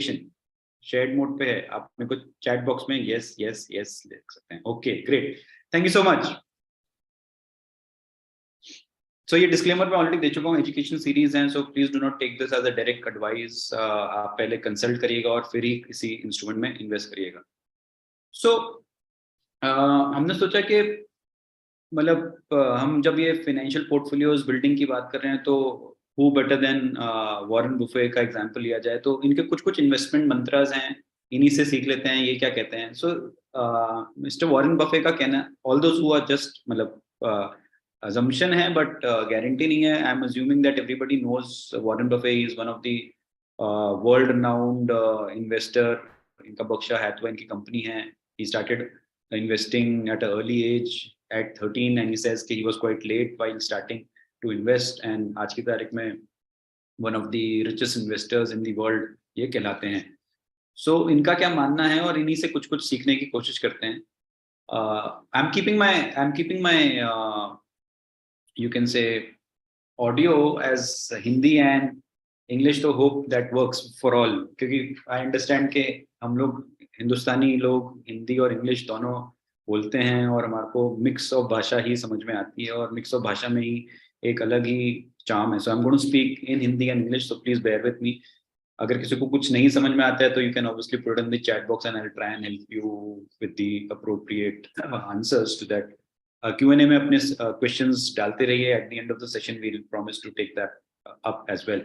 Shared mode पे है, आप मेरे को चैट बॉक्स में यस यस यस लिख सकते हैं। Okay great, thank you so much. So ये डिस्क्लेमर मैं ऑलरेडी दे चुका हूँ, एजुकेशन सीरीज हैं, so please do not take this as a direct advice. आप पहले कंसल्ट करिएगा और फिर ही किसी इंस्ट्रूमेंट में इन्वेस्ट करिएगा। सो हमने सोचा कि मतलब हम जब ये फाइनेंशियल पोर्टफोलियोज बिल्डिंग की बात कर रहे हैं तो who better than Warren Buffett का एग्जांपल लिया जाए, तो इनके कुछ कुछ इन्वेस्टमेंट मंत्रास हैं, इन्हीं से सीख लेते हैं ये क्या कहते हैं। सो मिस्टर वॉरेन बफे का कहना, all those who are just मतलब assumption है बट गारंटी नहीं है। I am assuming that everybody knows Warren Buffett is one of the world renowned investor. इनका बर्कशायर हैथवे इनकी कंपनी है। He started investing at an early age at 13 and he says कि he was quite late while starting to invest and आज की तारीख में one of the richest investors in the world ये कहलाते हैं। So इनका क्या मानना है और इन्हीं से कुछ कुछ सीखने की कोशिश करते हैं। I'm keeping my you can say audio as Hindi and English तो hope that works for all, क्योंकि I understand कि हम लोग हिंदुस्तानी लोग हिंदी और इंग्लिश दोनों बोलते हैं और हमारे को मिक्स ऑफ भाषा ही समझ में आती है और मिक्स ऑफ भाषा में ही एक अलग ही चार्म है। So I am going to speak in Hindi and English, so please bear with me. अगर किसी को कुछ नहीं समझ में आता है तो you can obviously put in the chat box and I will try and help you with the appropriate answers to that. Q&A में अपने क्वेश्चंस डालते रहिए। At the end of the session we will promise to take that up as well.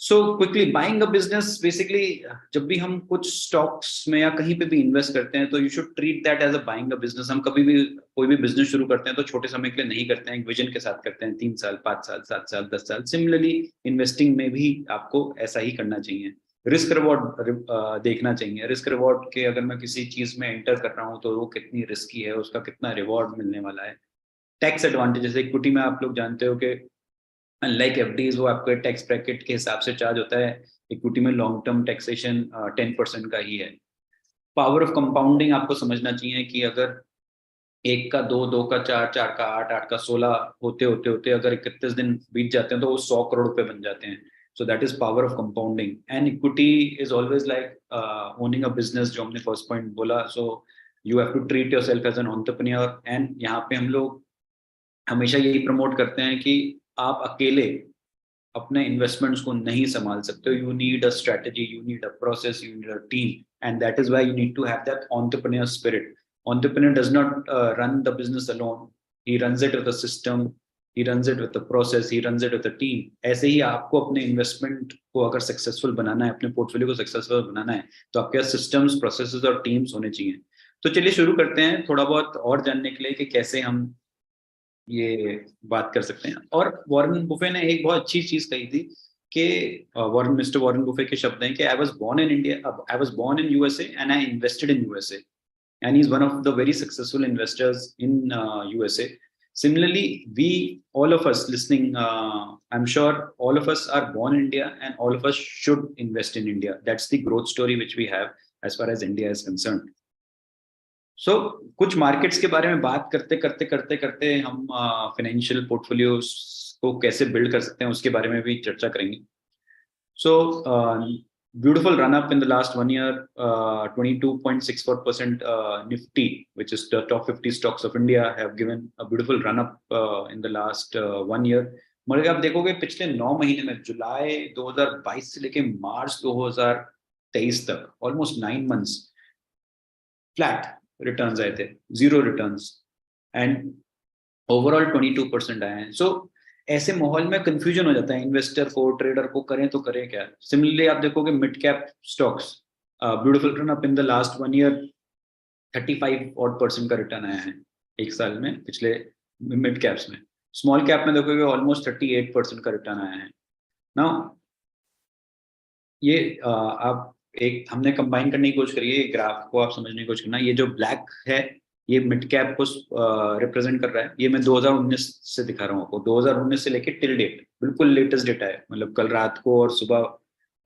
So quickly, buying a business, basically जब भी हम कुछ stocks में या कहीं पे भी इन्वेस्ट करते हैं तो you should treat that as a buying a business. हम कभी भी कोई भी बिजनेस शुरू करते हैं तो छोटे समय के लिए नहीं करते हैं, एक विजन के साथ करते हैं, 3 साल 5 साल 7 साल 10 साल। सिमिलरली इन्वेस्टिंग में भी आपको ऐसा ही करना चाहिए। रिस्क रिवॉर्ड देखना चाहिए। रिस्क रिवॉर्ड के अगर मैं किसी चीज में एंटर कर रहा हूँ तो वो कितनी रिस्की है, उसका कितना रिवॉर्ड मिलने वाला है। टैक्स एडवांटेज, जैसे इक्विटी में आप लोग जानते हो कि अनलाइक एफडीज वो आपके टैक्स ब्रैकेट के हिसाब से चार्ज होता है, इक्विटी में लॉन्ग टर्म टैक्सेशन 10% का ही है। पावर ऑफ कंपाउंडिंग आपको समझना चाहिए कि अगर 1 का 2, 2 का 4, 4 का 8, 8 का 16 होते होते होते अगर 31 दिन बीत जाते हैं तो वो 100 करोड़ रुपए बन जाते हैं। So that is power of compounding and equity is always like owning a business, जो हमने फर्स्ट पॉइंट बोला। So you have to treat yourself as an entrepreneur and यहाँ पे हम लोग हमेशा यही प्रमोट करते हैं कि आप अकेले अपने इन्वेस्टमेंट्स को नहीं संभाल सकते हो। You need a strategy, you need a process, you need a team and that is why you need to have that entrepreneur spirit. Entrepreneur does not run the business alone. He runs it with a system, he runs it with a process, he runs it with a team. ऐसे ही आपको अपने investment को अगर successful बनाना है, अपने portfolio को successful बनाना है, तो आपके पास सिस्टम्स, प्रोसेसेस और टीम्स होने चाहिए। तो चलिए शुरू करते हैं थोड़ा बहुत और जानने के लिए कि कैसे हम ये बात कर सकते हैं। और वॉरेन बुफे ने एक बहुत अच्छी चीज कही थी कि मिस्टर वॉरेन बुफे के शब्द हैं कि I was born in India, I was born in USA and I invested in USA and he's one of the very successful investors in USA. Similarly, we all of us listening, I'm sure all of us are born in India and all of us should invest in India. That's the growth story which we have as far as India is concerned. So कुछ markets के बारे में बात करते करते करते करते हम फाइनेंशियल पोर्टफोलियोज को कैसे बिल्ड कर सकते हैं उसके बारे में भी चर्चा करेंगे। So beautiful run up in the last 1 year, 22.64% Nifty, which is the top 50 stocks of India, have given a beautiful run up in the last 1 year. मगर आप देखोगे पिछले 9 महीने में जुलाई 2022 से लेके मार्च 2023 तक ऑलमोस्ट 9 months फ्लैट रिटर्न्स आए थे, 0 रिटर्न्स एंड ओवरऑल 22% आए हैं। सो ऐसे माहौल में कंफ्यूजन हो जाता है इन्वेस्टर को, ट्रेडर को, करें तो करें क्या। सिमिलरली आप देखोगे mid cap stocks, beautiful run up in the last 1 year, 35% का रिटर्न आया है एक साल में पिछले मिड कैप्स में। स्मॉल कैप में देखोगे ऑलमोस्ट 38% का रिटर्न आया है। नाउ ये आप एक हमने कंबाइन करने की कोशिश करी है, ग्राफ को आप समझने की कोशिश करना। ये जो ब्लैक है ये मिड कैप को रिप्रेजेंट कर रहा है। ये मैं 2019 से दिखा रहा हूँ आपको, 2019 से लेके टिल डेट, बिल्कुल लेटेस्ट डेटा है। मतलब कल रात को और सुबह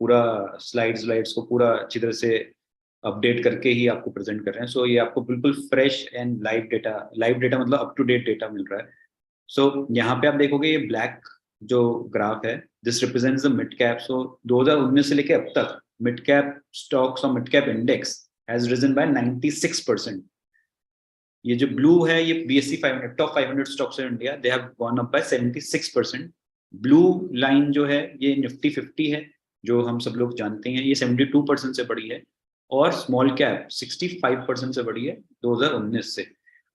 पूरा स्लाइड्स को पूरा अच्छी तरह से अपडेट करके ही आपको प्रेजेंट कर रहे हैं। सो ये आपको बिल्कुल फ्रेश एंड लाइव डेटा मतलब अप टू डेट डेटा मिल रहा है। सो यहाँ पे आप देखोगे ये ब्लैक जो ग्राफ है, this represents the mid cap. So 2019 से लेके अब तक मिड कैप स्टॉक्स और mid cap index has risen by 96%. ये जो ब्लू है ये BSE 500 top 500 stocks in India, they have gone up by 76%. Blue line जो है ये निफ्टी 50 है, जो हम सब लोग जानते हैं, ये 72% से बढ़ी है. और स्मॉल कैप 65% से बढ़ी है 2019 से.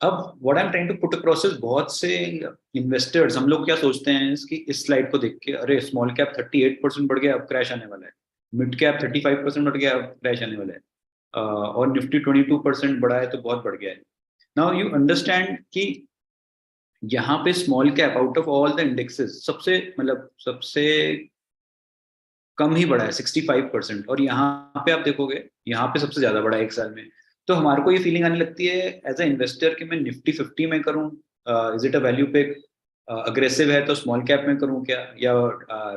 अब what I am trying to put across is, बहुत से इन्वेस्टर्स, हम लोग क्या सोचते हैं इसकी इस स्लाइड को देख के, अरे स्मॉल कैप 38% बढ़ गया अब क्रैश आने वाला है, मिड कैप 35% बढ़ गया अब क्रैश आने वाला है, और निफ्टी 22% बढ़ा है तो बहुत बढ़ गया है. नाउ यू अंडरस्टैंड कि यहाँ पे small cap out of all the indexes सबसे कम ही बढ़ा है 65%, और यहाँ पे आप देखोगे यहाँ पे सबसे ज्यादा बढ़ा है एक साल में. तो हमारे को ये फीलिंग आने लगती है एज अ इन्वेस्टर कि मैं निफ्टी 50 में करूँ, इज इट अ वैल्यू पे अग्रेसिव है तो स्मॉल कैप में करूँ क्या, या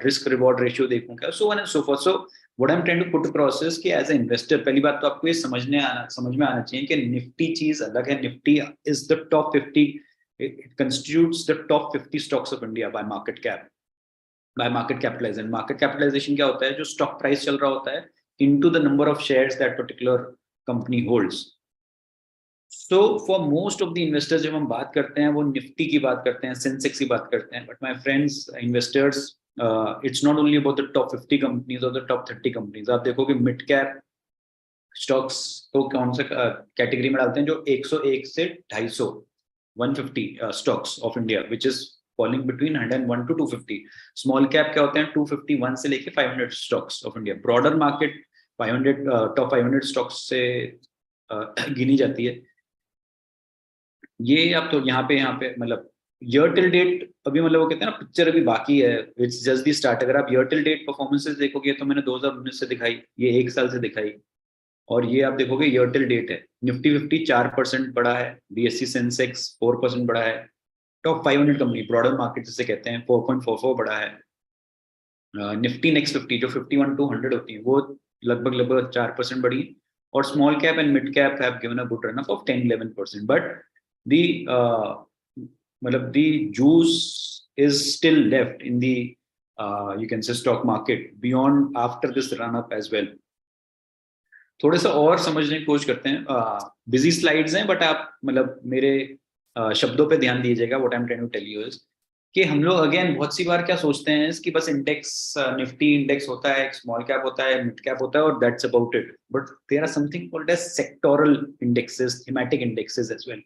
रिस्क रिवॉर्ड रेशियो देखूँ क्या, so on and so forth. So what I am trying to put process कि एज अ इन्वेस्टर पहली बात तो आपको ये समझ में आना चाहिए कि निफ्टी चीज अलग है. Nifty is the top 50, it constitutes the top 50 stocks of India by market cap, by market capitalization. Market capitalization क्या होता है, जो स्टॉक प्राइस चल रहा होता है into the number of shares that particular company holds. So for most of the investors जब हम बात करते हैं वो निफ्टी की बात करते हैं, सेंसेक्स की बात करते हैं, but my friends investors, it's not only about the top 50 companies or the top 30 companies. आप देखोगे मिड कैप स्टॉक्स को कौन सा कैटेगरी में डालते हैं, जो 101 से 250 150 stocks of India, which is falling between 101 to 250. Small cap क्या होते हैं, 251 से लेके 500 stocks of India. Broader market 500 top 500 stocks से गिनी जाती है. ये आप तो यहाँ पे मतलब ईयर टिल डेट अभी मतलब वो कहते हैं ना पिक्चर अभी बाकी है, इट्स जस्ट दी स्टार्ट. अगर आप ईयर टिल डेट परफॉर्मेंसेस देखोगे तो मैंने 2019 से दिखाई, ये एक साल से दिखाई, और ये आप देखोगे ईयर टिल डेट है. निफ्टी 50 4% बढ़ा है, BSE सेंसेक्स 4% बढ़ा है, टॉप 500 कंपनी ब्रॉडर मार्केट जिसे कहते हैं 4.44 बढ़ा है. निफ्टी नेक्स्ट 50 जो 51 to 100 होती है वो लगभग 4% बढ़ी. और small cap and mid cap have given a good run up of 10-11%. But the मतलब the juice is still left in the you can say stock market beyond after this run up as well. थोड़ा सा और समझने की कोशिश करते हैं. Busy slides हैं बट आप मतलब मेरे शब्दों पे ध्यान दीजिएगा. What I am trying to tell you is कि हम लोग अगेन बहुत सी बार क्या सोचते हैं कि बस इंडेक्स, निफ्टी इंडेक्स होता है, स्मॉल कैप होता है, मिड कैप होता है और that's about it. But there are something called as sectoral indexes, thematic indexes as well.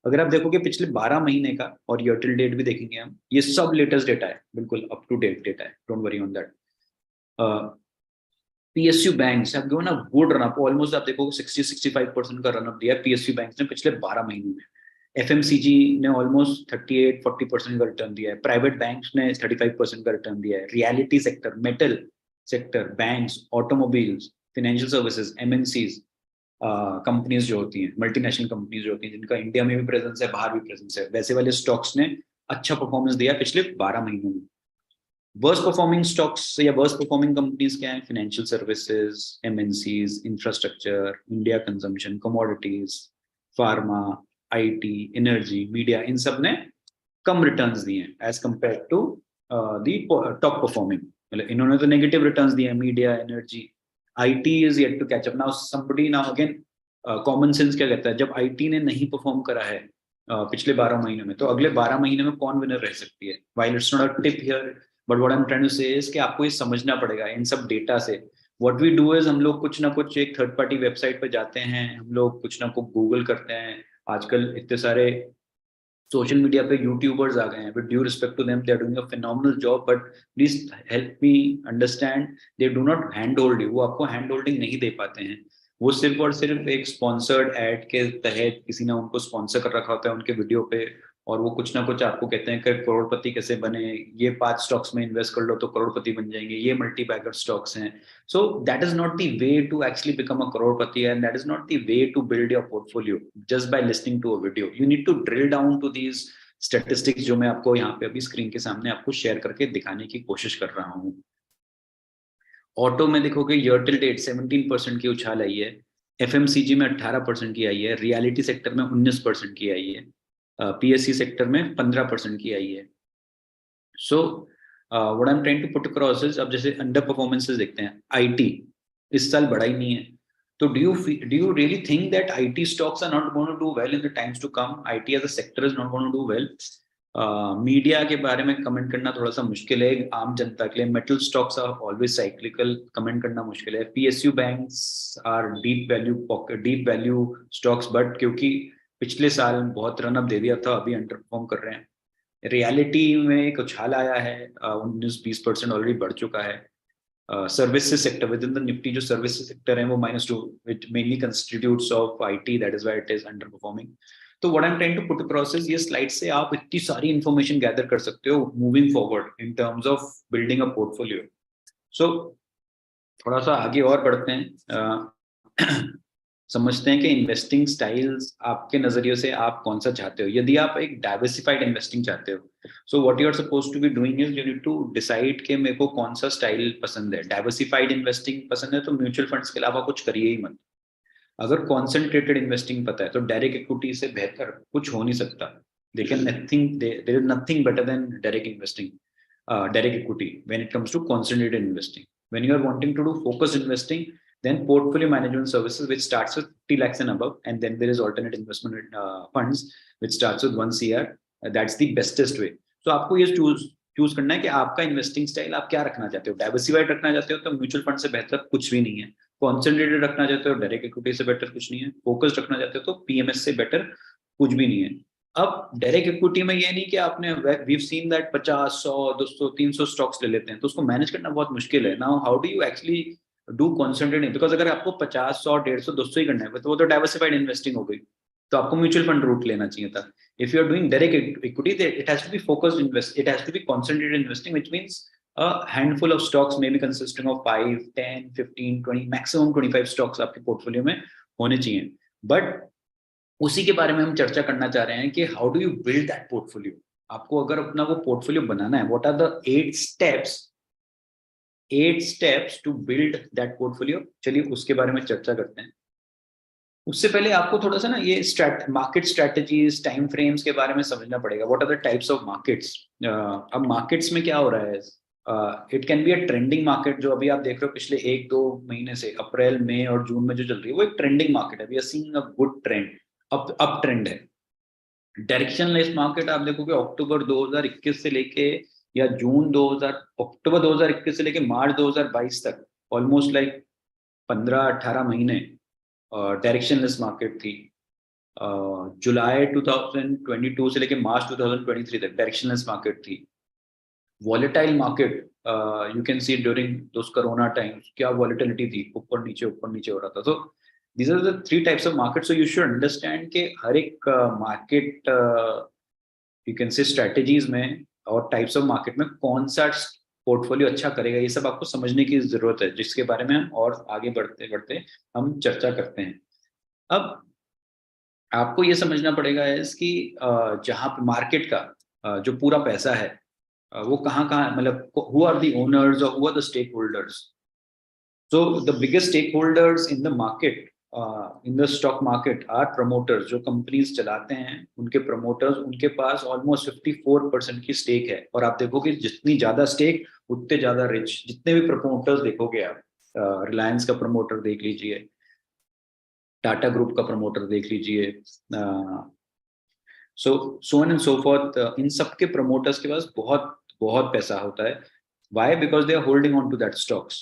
अगर आप देखोगे पिछले 12 महीने का और ईयर टिल डेट भी देखेंगे हम, ये सब लेटेस्ट डेटा है, बिल्कुल अप टू डेट डेटा है, don't worry on that. PSU banks have given a good run up, almost आप देखोगे 60-65% का रन अप दिया है PSU बैंक्स ने पिछले 12 महीनों में. FMCG ने ऑलमोस्ट 38-40% का रिटर्न दिया है. प्राइवेट बैंक्स ने 35% का रिटर्न दिया है. Reality sector, metal sector, banks, automobiles, financial services, MNCs companies जो होती हैं, मल्टीनेशनल कंपनीज जो होती हैं जिनका इंडिया में भी प्रेजेंस है, बाहर भी प्रेजेंस है, वैसे वाले स्टॉक्स ने अच्छा परफॉर्मेंस दिया पिछले 12 महीनों में. वर्स्ट परफॉर्मिंग स्टॉक्स या वर्स्ट परफॉर्मिंग कंपनीज क्या है, financial services, MNCs, infrastructure, India consumption, commodities, pharma, IT, energy, media, इन सब ने कम रिटर्न्स दिए हैं as compared to the top performing. मतलब इन्होंने तो नेगेटिव रिटर्न्स दिए हैं, media, energy. IT is yet to catch up. Now somebody, now again common sense क्या कहता है, जब IT ने नहीं परफॉर्म करा है पिछले 12 महीनों में, तो अगले 12 महीने में कौन विनर रह सकती है. While it's not a tip here, but what I am trying to say is कि आपको ये समझना पड़ेगा इन सब डेटा से. व्हाट वी डू इज हम लोग कुछ ना कुछ एक थर्ड पार्टी वेबसाइट पे जाते हैं, हम लोग कुछ ना कुछ गूगल करते हैं. आजकल इतने सारे सोशल मीडिया पे यूट्यूबर्स आ गए हैं, with due respect to them, they are doing a phenomenal job, but please help me understand, they do not hand hold you. वो आपको हैंड होल्डिंग नहीं दे पाते हैं. वो सिर्फ और सिर्फ एक स्पॉन्सर्ड एड के तहत किसी ने उनको स्पॉन्सर कर रखा होता है उनके वीडियो पे, और वो कुछ ना कुछ आपको कहते हैं कि करोड़पति कैसे बने, ये 5 स्टॉक्स में इन्वेस्ट कर लो तो करोड़पति बन जाएंगे, ये मल्टी बैगर स्टॉक्स हैं. So that is not the way to actually become a करोड़पति, and that is not the way to build your portfolio just by listening to a video. You need to drill down to these statistics जो मैं आपको यहाँ पे अभी screen के सामने आपको शेयर करके दिखाने की कोशिश कर रहा हूँ. ऑटो में देखोगे ईयर टिल डेट 17% की उछाल आई है, FMCG में 18% की आई है, रियलिटी सेक्टर में 19% की आई है, PSE सेक्टर में 15% की आई है. So what I am trying to put across is, अब जैसे अंडर परफॉर्मेंसेस देखते हैं, IT इस साल बढ़ा ही नहीं है। तो do you really think that IT stocks are not going to do well in the times to come? IT as a sector is not going to do well. Media के बारे में कमेंट करना थोड़ा सा मुश्किल है आम जनता के लिए। Metal stocks are always cyclical, comment करना मुश्किल है। PSU banks are deep value stocks, but क्योंकि पिछले साल बहुत रन अप दे दिया था, अभी अंडर परफॉर्म कर रहे हैं। रियलिटी में एक उछाल आया है, 19-20% ऑलरेडी बढ़ चुका है। Services sector within the Nifty, जो सर्विसेज सेक्टर है वो -2, which mainly constitutes of IT, that is why it is under performing. तो what I am trying to put across is, ये स्लाइड से आप इतनी सारी इंफॉर्मेशन गैदर कर सकते हो moving forward in terms of building a portfolio. So थोड़ा सा आगे और बढ़ते हैं, समझते हैं कि इन्वेस्टिंग स्टाइल्स आपके नजरिए से आप कौन सा चाहते हो। यदि आप एक डाइवर्सिफाइड इन्वेस्टिंग चाहते हो, so what you are supposed to be doing is you need to decide कि मेरे को कौन सा स्टाइल पसंद है। डाइवर्सिफाइड इन्वेस्टिंग पसंद है तो म्यूचुअल फंड्स के अलावा कुछ करिए ही मत। अगर कॉन्सेंट्रेटेड इन्वेस्टिंग पता है तो डायरेक्ट इक्विटी से बेहतर कुछ हो नहीं सकता। There is nothing better than direct investing, direct equity when it comes to concentrated investing. When you are wanting to do focused investing, then portfolio management services which starts with 50 lakhs and above, and then there is alternate investment funds which starts with 1 CR. That's the bestest way. So आपको ये choose करना है कि आपका investing style आप क्या रखना चाहते हो। डाइवर्सिफाइड रखना चाहते हो तो म्यूचुअल फंड से बेहतर कुछ भी नहीं है। कॉन्सेंट्रेटेड रखना चाहते हो डायरेक्ट इक्विटी से बेटर कुछ नहीं है। फोकस्ड रखना चाहते हो तो PMS से बेटर कुछ भी नहीं है। अब डायरेक्ट इक्विटी में ये नहीं कि आपने वीव सीन दैट 50, 100, 200, 300 स्टॉक्स ले लेते हैं, तो उसको मैनेज करना बहुत मुश्किल है। Now how do you actually do concentrate, because अगर आपको 50, 100, 150, 200 ही करना है तो वो तो डाइवर्सिफाइड इन्वेस्टिंग हो गई, तो आपको म्यूचुअल फंड रूट लेना चाहिए था। If you are doing direct equity, it has to be focused invest, it has to be concentrated investing, which means a handful of stocks may be consisting of 5, 10, 15, 20, maximum 25 stocks आपके portfolio में होने चाहिए। But उसी के बारे में हम चर्चा करना चाह रहे हैं कि how do you build that portfolio. आपको अगर अपना वो पोर्टफोलियो बनाना है, what are the 8 steps to build that portfolio। चलिए उसके बारे में चर्चा करते हैं। उससे पहले आपको थोड़ा सा ना ये मार्केट स्ट्रेटजीज, टाइम फ्रेम्स के बारे में समझना पड़ेगा। What are the types of markets. अब मार्केट्स में क्या हो रहा है, it can be a trending market, जो अभी आप देख रहे हो पिछले 1-2 महीने से, अप्रैल, मई और जून में जो चल रही है वो एक ट्रेंडिंग मार्केट है। We are seeing a good trend, up trend है। डायरेक्शनलेस मार्केट आप देखोगे अक्टूबर 2021 से लेके या अक्टूबर 2021 से लेके मार्च 2022 तक, ऑलमोस्ट लाइक 15-18 महीने डायरेक्शनलेस मार्केट थी। जुलाई 2022 से लेके मार्च 2023 तक डायरेक्शनलेस मार्केट थी। Volatile market, you can see during those corona times, क्या वॉलेटिलिटी थी, ऊपर नीचे हो रहा था। तो these are the 3 types of markets, so you should understand कि हर एक मार्केट यू कैन से स्ट्रेटजीज में और टाइप्स ऑफ मार्केट में कौन सा पोर्टफोलियो अच्छा करेगा, ये सब आपको समझने की जरूरत है, जिसके बारे में हम और आगे बढ़ते बढ़ते हम चर्चा करते हैं। अब आपको ये समझना पड़ेगा इसकी जहाँ पे मार्केट का जो पूरा पैसा है वो कहाँ कहाँ, मतलब हु आर द ओनर्स और who are the stakeholders. So the biggest stakeholders in the market, in the stock market are promoters। जो कंपनीज चलाते हैं उनके प्रमोटर्स, उनके पास ऑलमोस्ट 54% की स्टेक है। और आप देखोगे जितनी ज्यादा स्टेक उतने ज्यादा रिच। जितने भी प्रमोटर्स देखोगे आप, रिलायंस का प्रमोटर देख लीजिए, टाटा ग्रुप का प्रमोटर देख लीजिए, so on and so forth, इन सबके प्रमोटर्स के पास बहुत बहुत पैसा होता है। Why? Because they are holding on to that stocks.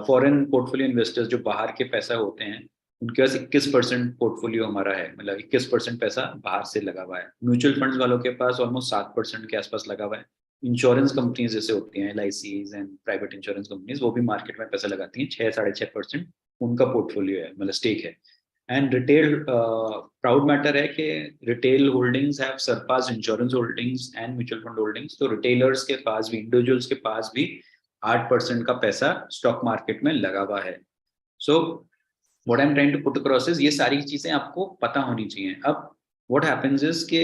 Foreign portfolio investors जो बाहर के पैसा होते हैं, उनके पास 21% पोर्टफोलियो हमारा है, मतलब 21% पैसा बाहर से लगा हुआ है। म्यूचुअल फंड्स वालों के पास ऑलमोस्ट 7% के आसपास लगा हुआ है। इंश्योरेंस कंपनीज जैसे होती हैं LICs and private insurance companies, वो भी मार्केट में पैसा लगाती हैं। 6-6.5% उनका पोर्टफोलियो है, मतलब स्टेक है। एंड रिटेल, प्राउड मैटर है कि retail holdings have surpass insurance holdings and mutual fund holdings. तो रिटेलर्स के पास भी, इंडिविजुअल्स के पास भी 8% का पैसा स्टॉक मार्केट में लगा हुआ है। So what I am trying to put across is, ये सारी चीजें आपको पता होनी चाहिए। अब व्हाट हैपेंस इज के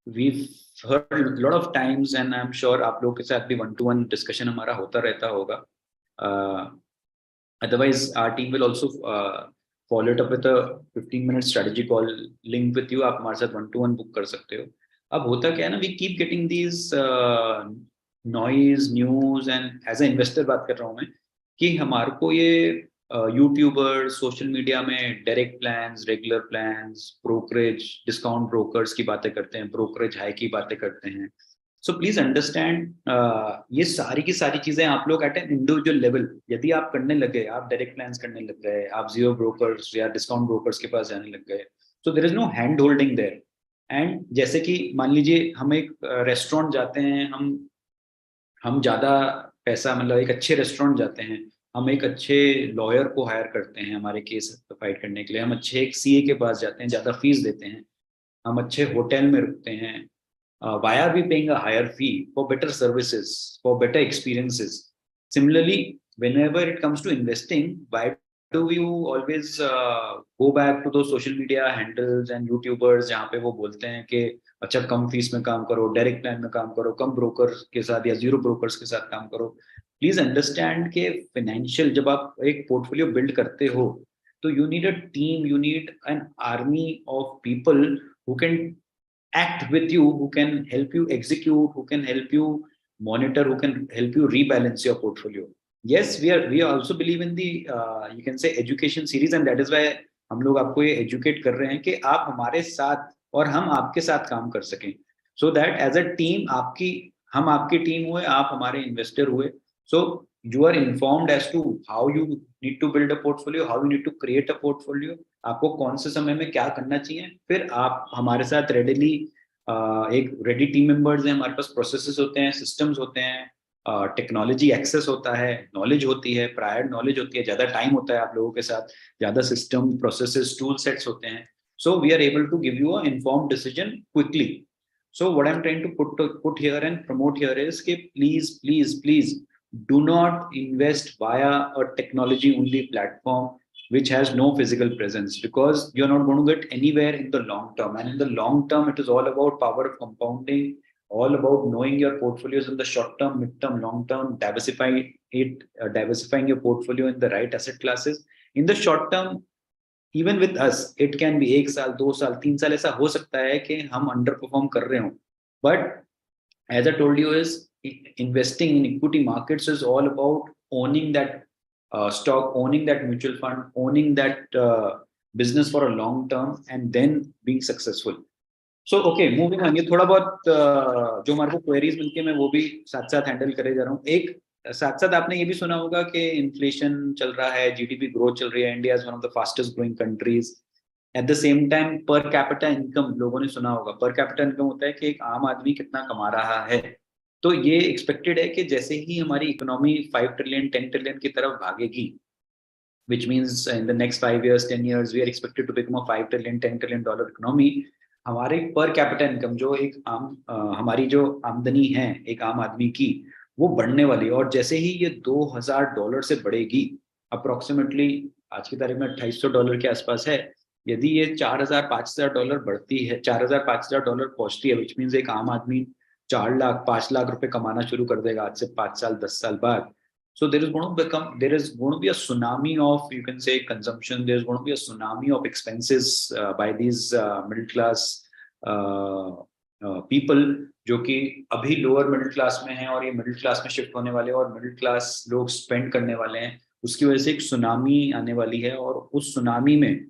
we heard lot of times and I'm sure आप लोगों के साथ भी 1-to-1 डिस्कशन हमारा होता रहता होगा। Otherwise our team will also follow it up with a 15-minute strategy call link with you। आप हमारे साथ 1-to-1 बुक कर सकते हो। अब होता क्या है ना, we keep getting these noise, news, and as an investor बात कर रहा हूँ मैं, कि हमारे को ये यूट्यूबर, सोशल मीडिया में direct plans, regular plans, brokerage, discount brokers की बातें करते हैं, ब्रोकरेज हाई की बातें करते हैं. सो प्लीज अंडरस्टैंड, ये सारी की सारी चीजें आप लोग एट एन इंडिविजुअल लेवल यदि आप करने लगे, आप डायरेक्ट प्लान्स करने लग गए, आप जीरो ब्रोकर्स या डिस्काउंट ब्रोकर्स के पास जाने लग गए, so there is no hand holding there. And जैसे कि मान लीजिए हम एक रेस्टोरेंट जाते हैं, हम ज्यादा पैसा, मतलब एक अच्छे रेस्टोरेंट जाते हैं, हम एक अच्छे लॉयर को हायर करते हैं हमारे केस फाइट करने के लिए, हम अच्छे एक सीए के पास जाते हैं, ज्यादा फीस देते हैं, हम अच्छे होटल में रुकते हैं. Why are we paying a higher fee for better services, for better experiences? Similarly, whenever it comes to investing, why do you always go back to those social media handles and YouTubers जहाँ पे वो बोलते हैं कि अच्छा कम fees में काम करो, डायरेक्ट प्लान में काम करो, कम ब्रोकर के साथ या जीरो ब्रोकर्स के साथ काम करो. प्लीज अंडरस्टैंड के फाइनेंशियल, जब आप एक पोर्टफोलियो बिल्ड करते हो तो you need a team, you need an army of people who can act with you, who can help you execute, who can help you monitor, who can help you rebalance your portfolio. Yes, we also believe in the you can say education series, and that is why हम लोग आपको ये educate कर रहे हैं कि आप हमारे साथ और हम आपके साथ काम कर सकें, so that as a team आपकी, हम आपकी टीम हुए, आप हमारे इन्वेस्टर हुए. So you are informed as to how you need to build a portfolio, how you need to create a portfolio, आपको कौन से समय में क्या करना चाहिए. फिर आप हमारे साथ रेडिली, एक रेडी टीम मेंबर्स हैं हमारे पास, प्रोसेसेस होते हैं, सिस्टम्स होते हैं, टेक्नोलॉजी एक्सेस होता है, नॉलेज होती है, प्रायर नॉलेज होती है, ज्यादा टाइम होता है आप लोगों के साथ, ज्यादा सिस्टम, प्रोसेसेस, टूल सेट्स होते हैं. So we are able to give you a informed decision quickly. So what I'm trying to put here and promote here is कि please do not invest via a technology only platform which has no physical presence, because you're not going to get anywhere in the long term. And in the long term, it is all about power of compounding, all about knowing your portfolios in the short term, mid term, long term, diversifying your portfolio in the right asset classes. In the short term, even with us it can B 1 साल, 2 साल, 3 साल ऐसा हो सकता है कि हम under perform कर रहे हो. But as I told you is, investing in equity markets is all about owning that stock, owning that mutual fund, owning that business for a long term, and then being successful. So okay, moving on, ये थोड़ा बहुत जो हमारे को queries मिलती है मैं वो भी साथ साथ हैंडल करे जा रहा हूँ. एक साथ साथ आपने ये भी सुना होगा कि इन्फ्लेशन चल रहा है, जीडीपी ग्रोथ चल रही है, India is one of the fastest growing countries. At the same time per capita income, लोगों ने सुना होगा, पर कैपिटा इनकम होता है कि एक आम आदमी कितना कमा रहा है. तो ये एक्सपेक्टेड है कि जैसे ही हमारी इकोनॉमी 5 ट्रिलियन 10 ट्रिलियन की तरफ भागेगी, which means in the next 5 years, 10 years, we are expected to become a 5 trillion, $10 trillion economy. हमारे पर कैपिटा इनकम, जो एक हमारी जो आमदनी है एक आम आदमी की, वो बढ़ने वाली है. और जैसे ही ये $2000 से बढ़ेगी, अप्रोक्सीमेटली आज की तारीख में $2800 के आसपास है, यदि ये $4000-5000 बढ़ती है, $4000-5000 पहुंचती है, विच मीन्स एक आम आदमी 4 लाख 5 लाख रुपए कमाना शुरू कर देगा आज से 5 साल 10 साल बाद. So there is going to be a tsunami of, you can say, consumption. There's going to be a tsunami of expenses by these middle class people, जो कि अभी लोअर मिडिल क्लास में हैं और ये मिडिल क्लास में shift होने वाले हैं, और मिडिल क्लास लोग स्पेंड करने वाले हैं. उसकी वजह से एक सुनामी आने वाली है, और उस सुनामी में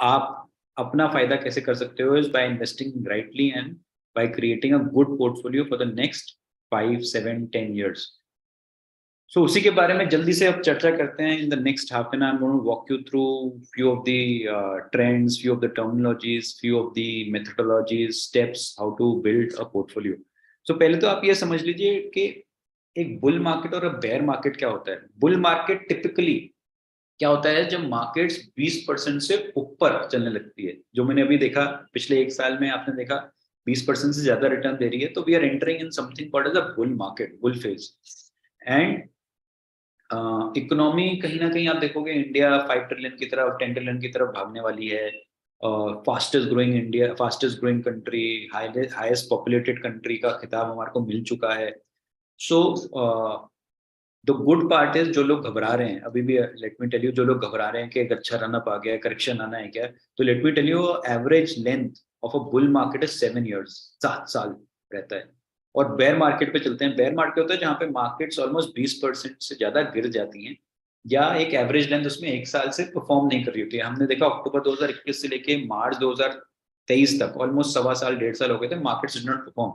आप अपना फायदा कैसे कर सकते हो, is by investing rightly and by creating a good portfolio for the next 5, 7, 10 years. So उसी के बारे में जल्दी से अब चर्चा करते हैं. In the next half an hour I am going to walk you through few of the trends, few of the terminologies, few of the methodologies, steps how to build a portfolio. So पहले तो आप ये समझ लीजिए कि एक bull market और bear market क्या होता है. बुल मार्केट टिपिकली क्या होता है, जब मार्केट्स 20% से ऊपर चलने लगती है, जो मैंने अभी देखा पिछले 1 साल में, आपने देखा 20% से ज्यादा रिटर्न दे रही है, तो we are entering in something called as a bull market, bull phase. And economy कहीं ना कहीं आप देखोगे इंडिया 5 ट्रिलियन की तरफ 10 ट्रिलियन की तरफ भागने वाली है. Fastest growing India, fastest growing country, highest populated country का खिताब हमारे को मिल चुका है. So the good part is, जो लोग घबरा रहे हैं अभी भी, लेट मी टेल यू, जो लोग घबरा रहे हैं कि अच्छा रनअप आ गया, करेक्शन आना है क्या, तो let me tell you, average length of a bull market is 7 years, 7 साल रहता है. और बेयर मार्केट पे चलते हैं. बेयर मार्केट होता है जहाँ पे मार्केट्स ऑलमोस्ट 20% से ज्यादा गिर जाती हैं, या एक एवरेज लेंथ उसमें 1 साल से परफॉर्म नहीं कर रही होती है। हमने देखा अक्टूबर 2021 से लेके मार्च 2023 तक ऑलमोस्ट 1.25 साल 1.5 साल हो गए थे, मार्केट्स डिड नॉट परफॉर्म।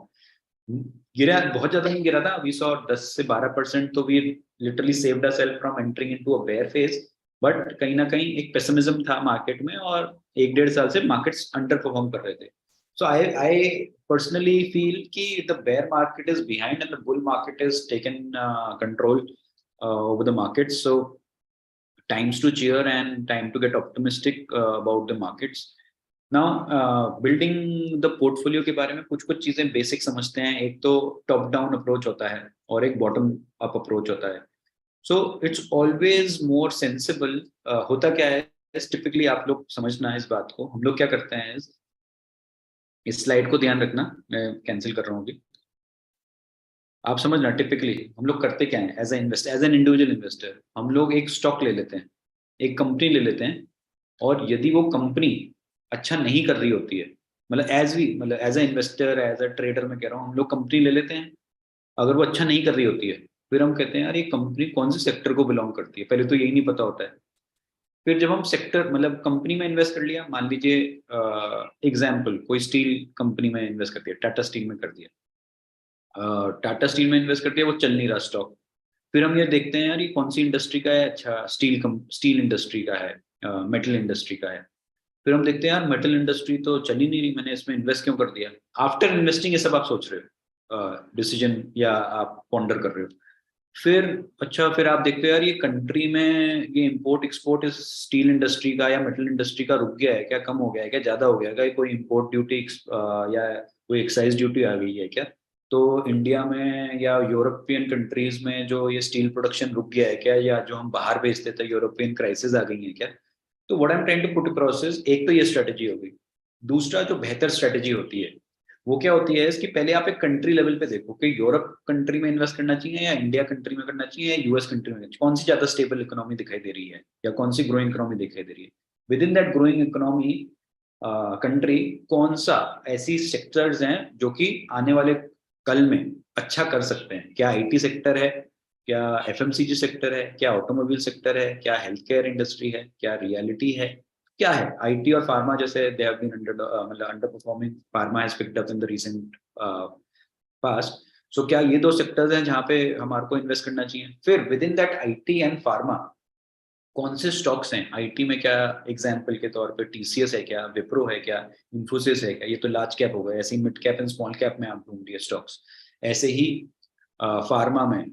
गिरा, बहुत ज्यादा नहीं गिरा था, वी सॉ 10 से 12%, तो we literally saved ourselves from entering into a bear phase. But कहीं ना कहीं एक पेसिमिज्म था मार्केट में, और 1-1.5 साल से मार्केट्स अंडर परफॉर्म कर रहे थे। So I personally feel कि the bear market is behind and the bull market is taken control over the market. So times to cheer and time to get optimistic about the markets. Now building the portfolio के बारे में कुछ कुछ चीजें basic समझते हैं। एक तो टॉप डाउन अप्रोच होता है और एक बॉटम अप अप्रोच होता है। So it's always more sensible. होता क्या है, टिपिकली आप लोग समझना है इस बात को, हम लोग क्या करते हैं, इस स्लाइड को ध्यान रखना, मैं कैंसिल कर रहा हूँ अभी। आप समझना टिपिकली हम लोग करते क्या है, एज एन इंडिविजुअल इन्वेस्टर हम लोग एक स्टॉक ले लेते हैं, एक कंपनी ले लेते हैं, और यदि वो कंपनी अच्छा नहीं कर रही होती है, मतलब as a investor as a trader मैं कह रहा हूँ, हम लोग कंपनी ले लेते हैं, अगर वो अच्छा नहीं कर रही होती है, फिर हम कहते हैं यार ये कंपनी कौन से सेक्टर को बिलोंग करती है, पहले तो यही नहीं पता होता है। फिर जब हम सेक्टर मतलब कंपनी में इन्वेस्ट कर लिया, मान लीजिए एग्जाम्पल कोई स्टील कंपनी में इन्वेस्ट कर दिया, टाटा स्टील में कर दिया, टाटा स्टील में इन्वेस्ट करती है, वो चल नहीं रहा स्टॉक। फिर हम ये देखते हैं यार ये कौन सी इंडस्ट्री का है, अच्छा स्टील इंडस्ट्री का है, मेटल इंडस्ट्री का है। फिर हम देखते हैं यार मेटल इंडस्ट्री तो चल ही नहीं रही, मैंने इसमें इन्वेस्ट क्यों कर दिया। आफ्टर इन्वेस्टिंग ये सब आप सोच रहे हो, डिसीजन या आप पॉन्डर कर रहे हो। फिर अच्छा, फिर आप देखते हो यार ये कंट्री में ये इंपोर्ट एक्सपोर्ट इस स्टील इंडस्ट्री का या मेटल इंडस्ट्री का रुक गया है क्या, कम हो गया है क्या, ज्यादा हो गया है क्या, कोई इंपोर्ट ड्यूटी या कोई एक्साइज ड्यूटी आ गई है क्या, तो इंडिया में या यूरोपियन कंट्रीज में जो ये स्टील प्रोडक्शन रुक गया है क्या, या जो हम बाहर भेजते थे यूरोपियन क्राइसिस आ गई है क्या। तो what I am trying to put process, एक तो ये स्ट्रेटेजी हो गई। दूसरा जो बेहतर स्ट्रेटेजी होती है वो क्या होती है, इसकी पहले आप एक कंट्री लेवल पे देखो कि यूरोप कंट्री में इन्वेस्ट करना चाहिए या इंडिया कंट्री में करना चाहिए या यूएस कंट्री में, कौन सी ज्यादा स्टेबल इकोनॉमी दिखाई दे रही है या कौन सी ग्रोइंग इकोनॉमी दिखाई दे रही है। With in that growing economy country कौन सा ऐसी सेक्टर्स हैं जो कि आने वाले कल में अच्छा कर सकते हैं, क्या आईटी सेक्टर है, क्या एफएमसीजी सेक्टर है, क्या ऑटोमोबाइल सेक्टर है, क्या हेल्थ केयर इंडस्ट्री है, क्या रियलिटी है, क्या है। आईटी और फार्मा जैसे दे हैव बीन मतलब under performing, pharma has picked up in the recent past. So क्या ये दो सेक्टर्स हैं जहां पे हमारे को इन्वेस्ट करना चाहिए। फिर with in that IT and pharma कौन से स्टॉक्स हैं आईटी में, क्या एग्जांपल के तौर पे टीसीएस है क्या, विप्रो है क्या, इन्फोसिस है क्या, ये तो लार्ज कैप हो गए, ऐसे ही mid cap and small cap में आप ढूंढिए स्टॉक्स। ऐसे ही फार्मा में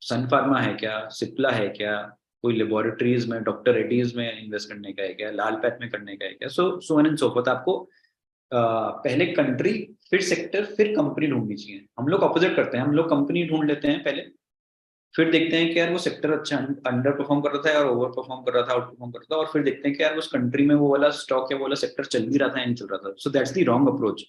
सन फार्मा है क्या, सिप्ला है क्या, कोई लेबोरेटरीज में डॉक्टर रेड्डीज में इन्वेस्ट करने का है क्या, लाल पैथ में करने का है क्या। So and so fourth. आपको पहले कंट्री फिर सेक्टर फिर कंपनी ढूंढनी चाहिए। हम लोग ऑपोजिट करते हैं, हम लोग कंपनी ढूंढ लेते हैं पहले, फिर देखते हैं कि यार वो सेक्टर अच्छा अंडर परफॉर्म कर रहा था और ओवर परफॉर्म कर रहा था, आउट परफॉर्म कर रहा था, और फिर देखते हैं कि यार उस कंट्री में वो वाला स्टॉक या वो वाला सेक्टर चल भी रहा था या नहीं चल रहा था। So that's the wrong approach.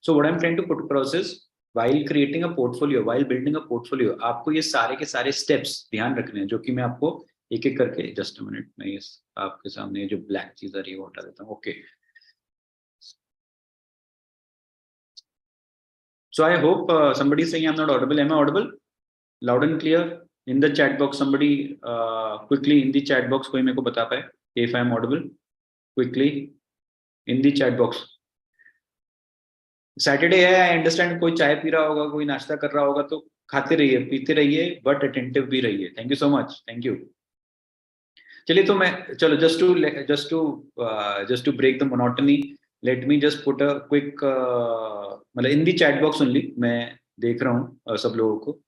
So what I am trying to put process while creating a portfolio, while building a portfolio, आपको ये सारे के सारे स्टेप्स ध्यान रखने हैं, जो कि मैं आपको एक एक करके, जस्ट अ मिनट, मैं ये आपके सामने जो ब्लैक चीज आ रही है वो हटा देता हूँ। Okay, so I hope somebody is saying I'm not audible. Am I audible? Loud and clear in the chat box. Somebody quickly in the chat box कोई मेरे को बता पाए if I am audible quickly in the chat box. Saturday है, I understand, कोई चाय P रहा होगा, कोई नाश्ता कर रहा होगा, तो खाते रहिए पीते रहिए बट अटेंटिव भी रहिए। Thank you so much, thank you. चलिए तो मैं, चलो just to break the monotony, let me just put a quick, मतलब in the chat box only, मैं देख रहा हूँ सब लोगों को।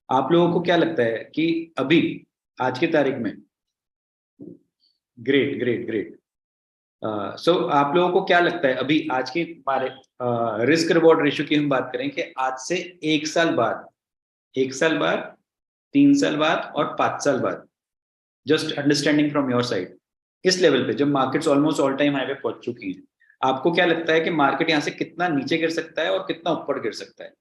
आप लोगों को क्या लगता है कि अभी आज की तारीख में, ग्रेट ग्रेट ग्रेट, सो आप लोगों को क्या लगता है अभी आज की हमारे रिस्क रिवॉर्ड रेशियो की हम बात करें कि आज से 1 साल बाद, 1 साल बाद, 3 साल बाद और 5 साल बाद, just understanding from your side, इस लेवल पे जब markets almost all time high पे पहुंच चुकी हैं, आपको क्या लगता है कि मार्केट यहाँ से कितना नीचे गिर सकता है और कितना ऊपर गिर सकता है।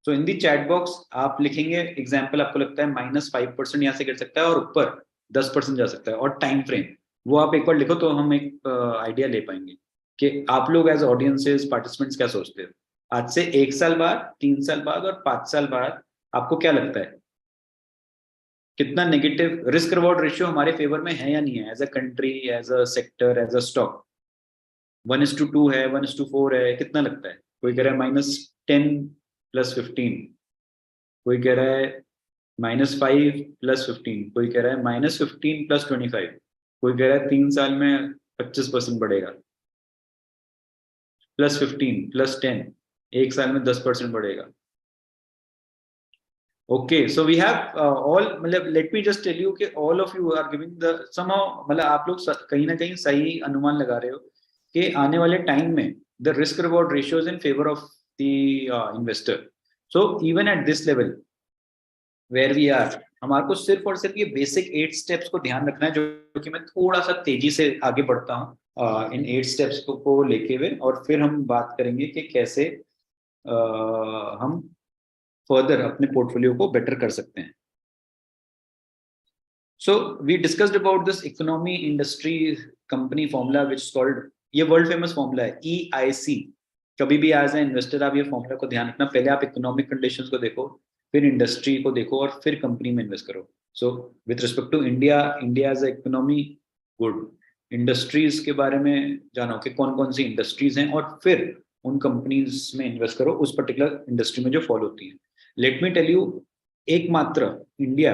सो इन दी चैट बॉक्स आप लिखेंगे एग्जाम्पल, आपको लगता है -5% यहाँ से गिर सकता है और ऊपर 10% जा सकता है, और टाइम फ्रेम वो आप एक बार लिखो तो हम एक आइडिया ले पाएंगे कि आप लोग एज ऑडियंसेस पार्टिसिपेंट्स क्या सोचते हो आज से 1 साल बाद, 3 साल बाद और 5 साल बाद, आपको क्या लगता है। कितना नेगेटिव रिस्क रिवॉर्ड रेशियो हमारे फेवर में है या नहीं है, as a country, as a sector, as a stock. 1:2 है, 1:4 है, कितना लगता है? कोई कह रहा है -10 + 15, कोई कह रहा है -5 + 15, कोई कह रहा है -15 + 25, कोई कह रहा है 3 साल में 25% बढ़ेगा, +15 +10, 1 साल में 10% बढ़ेगा। Okay, so we have all, मतलब let me just tell you कि all of you are giving the somehow, मतलब आप लोग कहीं ना कहीं सही अनुमान लगा रहे हो कि आने वाले टाइम में the risk reward ratio is in favor of the investor. So even at this level where we are, हमारे को सिर्फ और सिर्फ ये बेसिक 8 स्टेप्स को ध्यान रखना है, जो कि मैं थोड़ा सा तेजी से आगे बढ़ता हूँ इन 8 स्टेप्स को लेके हुए, और फिर हम बात करेंगे कि कैसे हम फर्दर अपने पोर्टफोलियो को बेटर कर सकते हैं। So we discussed about this economy industry company formula which is called, ये वर्ल्ड फेमस फॉर्मूला है EIC। कभी भी एज ए इन्वेस्टर आप ये फॉर्मूला को ध्यान रखना, पहले आप इकोनॉमिक कंडीशंस को देखो, फिर इंडस्ट्री को देखो, और फिर कंपनी में इन्वेस्ट करो। So with respect to India, India as a economy, good. Industries के बारे में जानो कि कौन कौन सी इंडस्ट्रीज हैं, और फिर उन कंपनीज में इन्वेस्ट करो उस पर्टिकुलर इंडस्ट्री में जो फॉलो होती है। लेट मी टेल यू, एकमात्र India,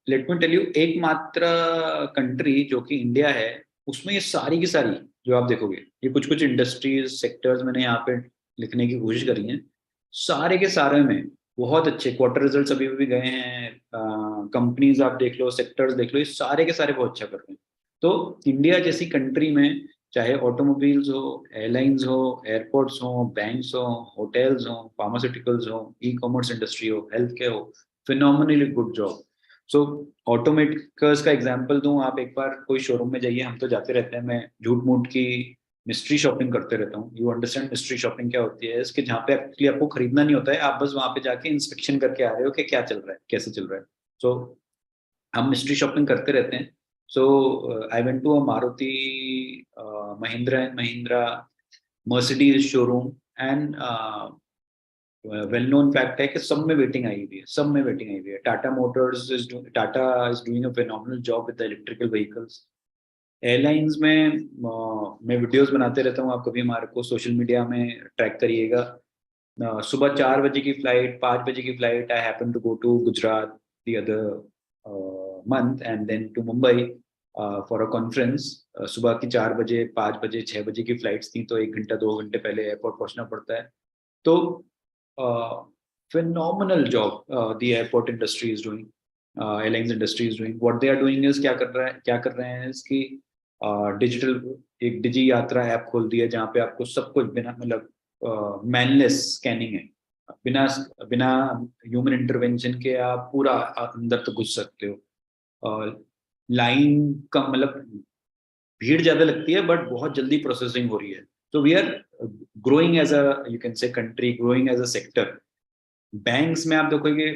let me tell you, एकमात्र कंट्री जो कि इंडिया है, उसमें ये सारी की सारी जो आप देखोगे, ये कुछ कुछ इंडस्ट्रीज सेक्टर्स मैंने यहाँ पे लिखने की कोशिश करी है, सारे के सारे में बहुत अच्छे क्वार्टर रिजल्ट्स अभी भी गए हैं। कंपनीज आप देख लो, सेक्टर्स देख लो, ये सारे के सारे बहुत अच्छा कर रहे हैं। तो इंडिया जैसी कंट्री में चाहे ऑटोमोबाइल्स हो, एयरलाइंस हो, एयरपोर्ट्स हो, बैंक्स हो, होटल्स हो, फार्मास्यूटिकल्स हो, ई कॉमर्स इंडस्ट्री हो, हेल्थ केयर हो, फिनोमिनली गुड जॉब। सो ऑटोमेकर्स का एग्जांपल दूं, आप एक बार कोई शोरूम में जाइए, हम तो जाते रहते हैं, मैं झूठ मूठ की मिस्ट्री शॉपिंग करते रहता हूँ। यू अंडरस्टैंड मिस्ट्री शॉपिंग क्या होती है? इसके जहाँ पे एक्चुअली आपको खरीदना नहीं होता है, आप बस वहां पे जाके इंस्पेक्शन करके आ रहे हो कि क्या चल रहा है, कैसे चल रहा है। सो हम मिस्ट्री शॉपिंग करते रहते हैं। So I went to a Maruti Mahindra and Mahindra Mercedes showroom, and well known fact है कि सब में वेटिंग आई हुई है, सब में वेटिंग आई हुई है। Tata is doing a phenomenal job with the electrical vehicles. Airlines में मैं वीडियोस बनाते रहता हूँ, आप कभी हमारे को सोशल मीडिया में ट्रैक करिएगा। सुबह 4 बजे की फ्लाइट, 5 बजे की flight, I happen to go to Gujarat the other month and then to Mumbai for a conference. सुबह की 4 बजे, 5 बजे, 6 बजे की फ्लाइट्स थी, तो 1 घंटा 2 घंटे पहले एयरपोर्ट पहुंचना पड़ता है। तो phenomenal job the airport industry is doing, airlines industry is doing. What they are doing is क्या कर रहे हैं इसकी डिजिटल एक डिजी यात्रा ऐप खोल दी है, जहाँ पे आपको सब कुछ बिना, मतलब मैनलेस स्कैनिंग है, बिना बिना ह्यूमन इंटरवेंशन के आप पूरा अंदर तो घुस सकते हो। लाइन का मतलब भीड़ ज्यादा लगती है, बट बहुत जल्दी प्रोसेसिंग हो रही है। तो we are growing as a, you can say country, growing as a sector. Banks में आप देखोगे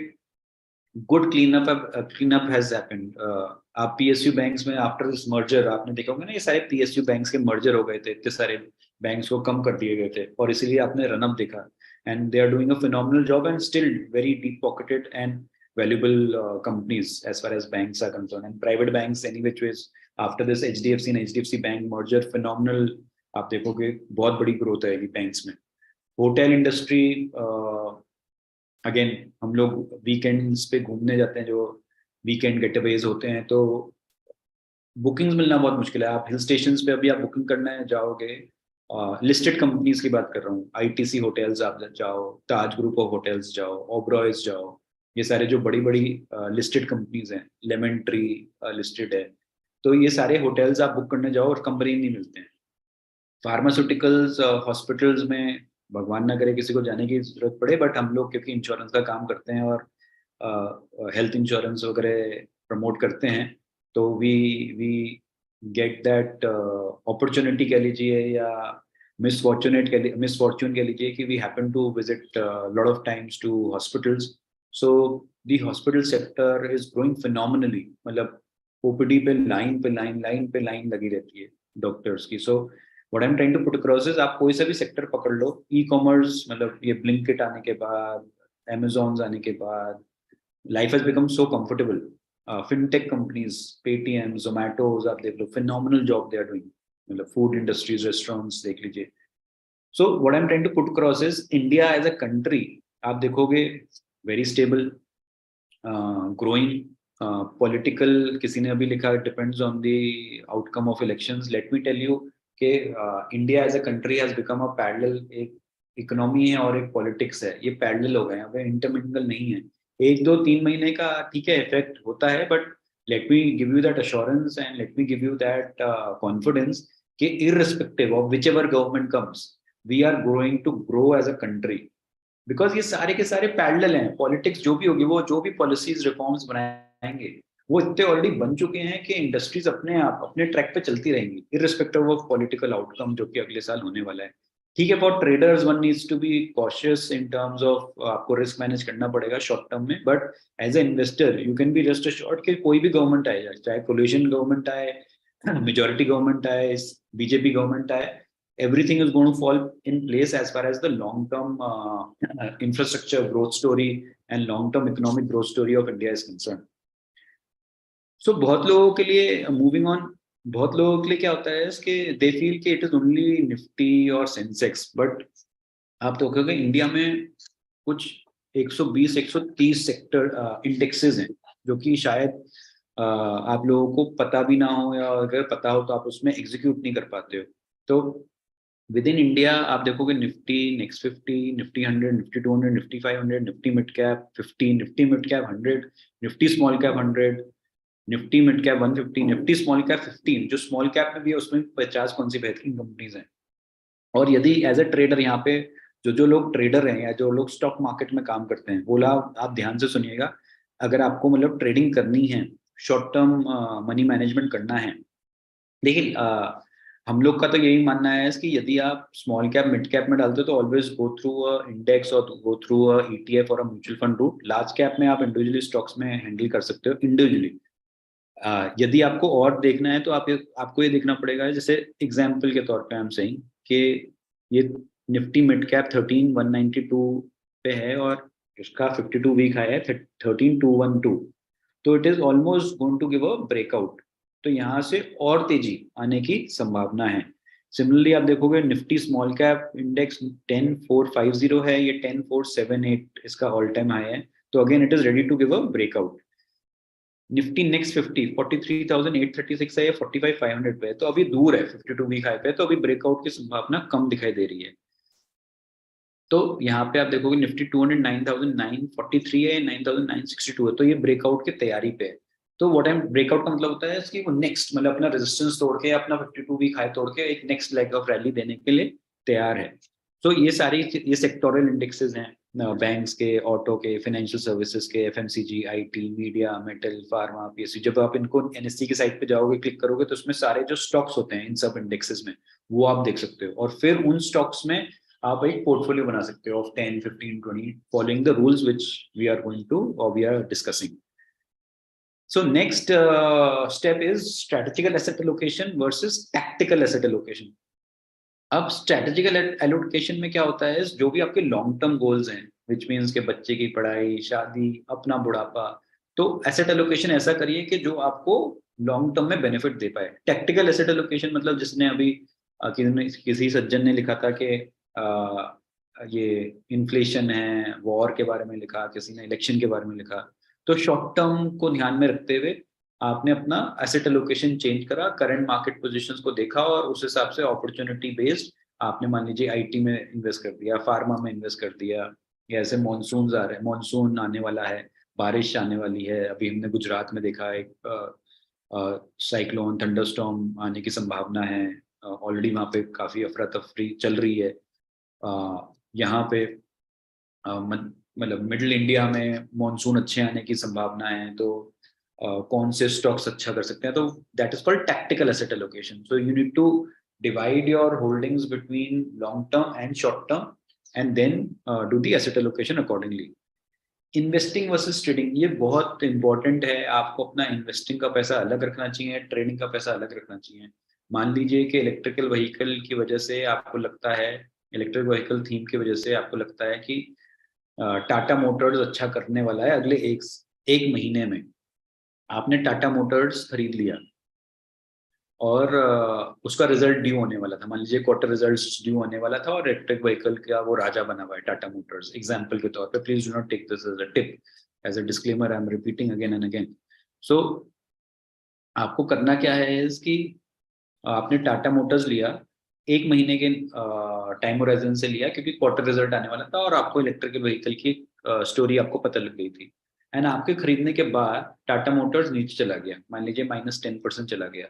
गुड क्लीनअप हैज हैपेंड। आप पीएसयू बैंक्स में आफ्टर दिस मर्जर, आपने देखा होगा ना, ये सारे पीएसयू बैंक्स के मर्जर हो गए थे, इतने सारे बैंक्स को कम कर दिए गए थे, और इसीलिए आपने रनअप देखा। And they are doing a phenomenal job and still very deep pocketed and valuable companies as far as banks are concerned, and private banks any which ways after this HDFC and HDFC Bank merger, phenomenal, आप देखोगे बहुत बड़ी growth आएगी banks में। Hotel industry, again हम लोग weekends पे घूमने जाते हैं, जो वीकेंड गेटअवेज होते हैं, तो बुकिंग्स मिलना बहुत मुश्किल है। आप हिल स्टेशन पे अभी आप बुकिंग करने जाओगे, लिस्टेड कंपनीज की बात कर रहा हूँ, आईटीसी होटल्स आप जाओ, ताज ग्रुप ऑफ होटल्स जाओ, ओबरॉयज जाओ, ये सारे जो बड़ी बड़ी लिस्टेड कंपनीज हैं, लेमन ट्री लिस्टेड है, तो ये सारे होटल्स आप बुक करने जाओ और कमरे ही नहीं मिलते हैं। फार्मास्यूटिकल्स, हॉस्पिटल्स में भगवान ना करे किसी को जाने की जरूरत पड़े, बट हम लोग क्योंकि इंश्योरेंस का काम करते हैं और हेल्थ इंश्योरेंस वगैरह प्रमोट करते हैं, तो we we get that opportunity कह लीजिए, या मिस फॉर्चून कह लीजिए, कि we happen to visit lot of times to hospitals. So the hospital sector is growing phenomenally, मतलब ओपीडी पे लाइन पे लाइन लगी रहती है डॉक्टर्स की। So what I am trying to put across is, आप कोई सा भी सेक्टर पकड़ लो, ई कॉमर्स, मतलब ये ब्लिंकिट आने के बाद, Amazons आने के बाद life has become so comfortable. Fintech companies, Paytm, Zomatos, आप देख लो, phenomenal job they are doing. मतलब food industries, restaurants देख लीजिए. So what I'm trying to put across is India as a country, आप देखोगे very stable, growing, political, किसी ने अभी लिखा depends on the outcome of elections. Let me tell you कि India as a country has become a parallel, एक economy है और एक पॉलिटिक्स है, ये पैरेलल हो गए हैं, अब इंटरमिंगल नहीं है. 1 2 3 महीने का ठीक है इफेक्ट होता है, but let me give you that assurance and let me give you that confidence कि irrespective of whichever government comes, we are going to grow as a country. Because ये सारे के सारे पैरेलल हैं. Politics जो भी होगी, वो जो भी पॉलिसीज रिफॉर्म्स बनाएंगे, वो इतने ऑलरेडी बन चुके हैं कि इंडस्ट्रीज अपने आप अपने ट्रैक पे चलती रहेंगी इररिस्पेक्टिव ऑफ पॉलिटिकल आउटकम जो कि अगले साल होने वाला है. ठीक है, for traders one needs to be cautious in terms of, आपको रिस्क मैनेज करना पड़ेगा शॉर्ट टर्म में, but as a investor you can be just assured कि कोई भी गवर्नमेंट आए, चाहे कोलिशन गवर्नमेंट आए, मेजोरिटी गवर्नमेंट आए, बीजेपी गवर्नमेंट आए, everything is going to fall in place as far as the long term infrastructure growth story and long term economic growth story of India is concerned. So बहुत लोगों के लिए, moving on, बहुत लोगों के लिए क्या होता है कि they feel कि it is only Nifty और Sensex, but आप तो कहोगे इंडिया में कुछ 120 130 सेक्टर इंडेक्सेस हैं जो कि शायद आप लोगों को पता भी ना हो, या अगर पता हो तो आप उसमें एग्जीक्यूट नहीं कर पाते हो. तो विद इन इंडिया आप देखोगे Nifty, next 50, Nifty 100, Nifty 200, Nifty 500, Nifty mid cap 50, Nifty mid cap 100, Nifty small cap 100, Nifty mid cap 150, Nifty small cap 15. जो स्मॉल कैप में भी है उसमें 50 कौन सी बेहतरीन कंपनीज हैं. और यदि एज अ ट्रेडर यहाँ पे जो लोग ट्रेडर हैं या जो लोग स्टॉक मार्केट में काम करते हैं, बोला आप ध्यान से सुनिएगा, अगर आपको मतलब ट्रेडिंग करनी है, शॉर्ट टर्म मनी मैनेजमेंट करना है, देखिए हम लोग का तो यही मानना है कि यदि आप स्मॉल कैप मिड कैप में डालते हो तो always go through a index और गो थ्रू अ ईटीएफ और a mutual fund route. Large cap में आप इंडिविजुअली स्टॉक्स में हैंडल कर सकते हो इंडिविजुअली. यदि आपको और देखना है तो आपको ये देखना पड़ेगा, जैसे एग्जाम्पल के तौर पे हम सेइंग कि ये निफ्टी मिड कैप 13192 पे है और इसका 52 वीक हाई है 13212, तो it is almost going to give a breakout. तो यहाँ से और तेजी आने की संभावना है. सिमिलरली आप देखोगे निफ्टी स्मॉल कैप इंडेक्स 10450 है, ये 10478 इसका ऑल टाइम हाई है, तो again it is ready to give a breakout. Nifty next 50 43,836 है, ये 45,500 पे है, तो अभी दूर है 52 वीक हाई पे, तो अभी ब्रेकआउट की संभावना कम दिखाई दे रही है. तो यहाँ पे आप देखोगे निफ्टी 200 9,943 है, 9,962 है, तो ये ब्रेकआउट की तैयारी पे है. तो व्हाट टाइम ब्रेकआउट का मतलब होता है कि वो नेक्स्ट मतलब अपना रेजिस्टेंस तोड़ के, अपना 52 वीक हाई तोड़ के एक नेक्स्ट लेग ऑफ रैली देने के लिए तैयार है. तो ये सेक्टोरल इंडेक्सेस हैं, बैंक्स के, ऑटो के, फाइनेंशियल सर्विसेज के, FMCG, IT, media, metal, pharma, PSU. जब आप इनको एनएससी की साइट पे जाओगे, क्लिक करोगे, तो उसमें सारे जो स्टॉक्स होते हैं इन सब इंडेक्सेस में, वो आप देख सकते हो, और फिर उन स्टॉक्स में आप एक पोर्टफोलियो बना सकते हो of 10, 15, 20 following the rules which we are going to और we are discussing. So next step is strategical asset allocation versus tactical asset allocation. अब स्ट्रेटेजिकल एलोकेशन में क्या होता है, जो भी आपके लॉन्ग टर्म गोल्स हैं, विच मीन्स के बच्चे की पढ़ाई, शादी, अपना बुढ़ापा, तो एसेट एलोकेशन ऐसा करिए कि जो आपको लॉन्ग टर्म में बेनिफिट दे पाए. टेक्टिकल एसेट एलोकेशन मतलब जिसने अभी किसी सज्जन ने लिखा था कि ये इन्फ्लेशन है, वॉर के बारे में लिखा, किसी ने इलेक्शन के बारे में लिखा. तो शॉर्ट टर्म को ध्यान में रखते हुए आपने अपना एसेट एलोकेशन चेंज करा, करंट मार्केट पोजीशंस को देखा और उस हिसाब से अपॉर्चुनिटी बेस्ड आपने मान लीजिए आईटी में इन्वेस्ट कर दिया, फार्मा में इन्वेस्ट कर दिया, या ऐसे मानसून आ रहे हैं, मानसून आने वाला है, बारिश आने वाली है. अभी हमने गुजरात में देखा एक साइक्लोन थंडरस्टॉर्म आने की संभावना है, ऑलरेडी वहाँ पे काफी अफरा तफरी चल रही है. यहाँ पे मतलब मिडिल इंडिया में मानसून अच्छे आने की संभावना है, तो कौन से स्टॉक्स अच्छा कर सकते हैं, तो that is called tactical asset allocation. So you need to divide your holdings between long term and short term and then do the asset allocation accordingly. Investing versus trading, ये बहुत इंपॉर्टेंट है. आपको अपना इन्वेस्टिंग का पैसा अलग रखना चाहिए, ट्रेडिंग का पैसा अलग रखना चाहिए. मान लीजिए कि इलेक्ट्रिकल व्हीकल की वजह से आपको लगता है, इलेक्ट्रिक व्हीकल थीम की वजह से आपको लगता है कि टाटा मोटर्स अच्छा करने वाला है अगले एक महीने में। आपने टाटा मोटर्स खरीद लिया और उसका रिजल्ट ड्यू होने वाला था, मान लीजिए क्वार्टर रिजल्ट ड्यू होने वाला था और इलेक्ट्रिक व्हीकल का वो राजा बना हुआ है टाटा मोटर्स एग्जाम्पल के तौर पे, please do not take this as a tip, as a disclaimer, I am repeating again and again. So आपको करना क्या है इसकी, आपने टाटा मोटर्स लिया, एक महीने के टाइम होराइजन से लिया क्योंकि क्वार्टर रिजल्ट आने वाला था और आपको इलेक्ट्रिकल व्हीकल की स्टोरी आपको पता लग गई थी। एंड आपके खरीदने के बाद टाटा मोटर्स नीचे चला गया, मान लीजिए -10% चला गया,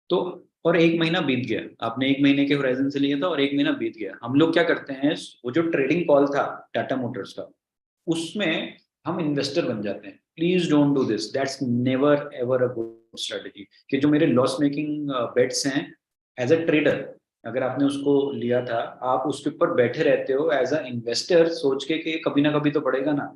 तो और एक महीना बीत गया, आपने एक महीने के होराइजन से लिया था और एक महीना बीत गया। हम लोग क्या करते हैं, वो जो ट्रेडिंग कॉल था टाटा मोटर्स का, उसमें हम इन्वेस्टर बन जाते हैं। Please don't do this, that's never ever a good strategy. कि जो मेरे लॉस मेकिंग बेट्स हैं, एज अ ट्रेडर अगर आपने उसको लिया था, आप उसके ऊपर बैठे रहते हो एज अ इन्वेस्टर सोच के कि कभी ना कभी तो बढ़ेगा ना।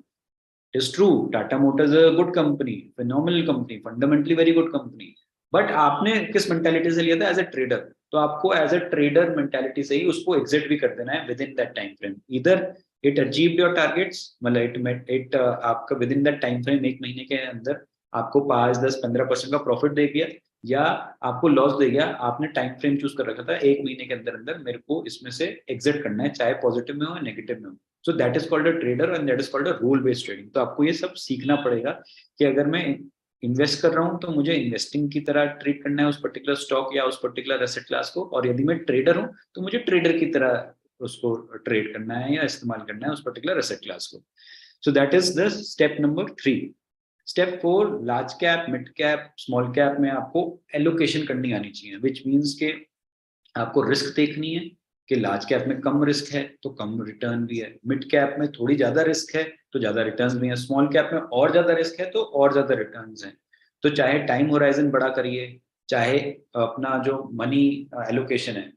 It's true, Tata Motors a good company, phenomenal company, fundamentally very good company, but आपने किस मेंटालिटी से लिया था, एज अ ट्रेडर। तो आपको एज अ ट्रेडर मेंटालिटी से ही उसको एग्जिट भी कर देना है with in that time frame. इधर इट अचीव्ड योर टारगेट्स, मतलब इट आपका with in that time frame, एक महीने के अंदर आपको 5, 10, 15% का प्रॉफिट दे गया, या आपको लॉस दे गया। आपने टाइम फ्रेम चूज कर रखा था, एक महीने के अंदर अंदर मेरे को इसमें से एग्जिट करना है, चाहे पॉजिटिव में हो या नेगेटिव में हो। सो that is called a trader and that is called a rule based trading. तो आपको ये सब सीखना पड़ेगा कि अगर मैं इन्वेस्ट कर रहा हूँ तो मुझे इन्वेस्टिंग की तरह ट्रीट करना है उस पर्टिकुलर स्टॉक या उस पर्टिकुलर एसेट क्लास को, और यदि मैं ट्रेडर हूँ तो मुझे ट्रेडर की तरह उसको ट्रेड करना है या इस्तेमाल करना है उस पर्टिकुलर एसेट क्लास को। सो that is the step number 3। Step 4, large cap, mid cap, small cap में आपको एलोकेशन करनी आनी चाहिए, विच मीन्स के आपको रिस्क देखनी है कि लार्ज कैप में कम रिस्क है तो कम रिटर्न भी है, मिड कैप में थोड़ी ज्यादा रिस्क है तो ज्यादा रिटर्न भी है, स्मॉल कैप में और ज्यादा रिस्क है तो और ज्यादा रिटर्न है। तो चाहे टाइम होराइजन बड़ा करिए, चाहे अपना जो मनी एलोकेशन है।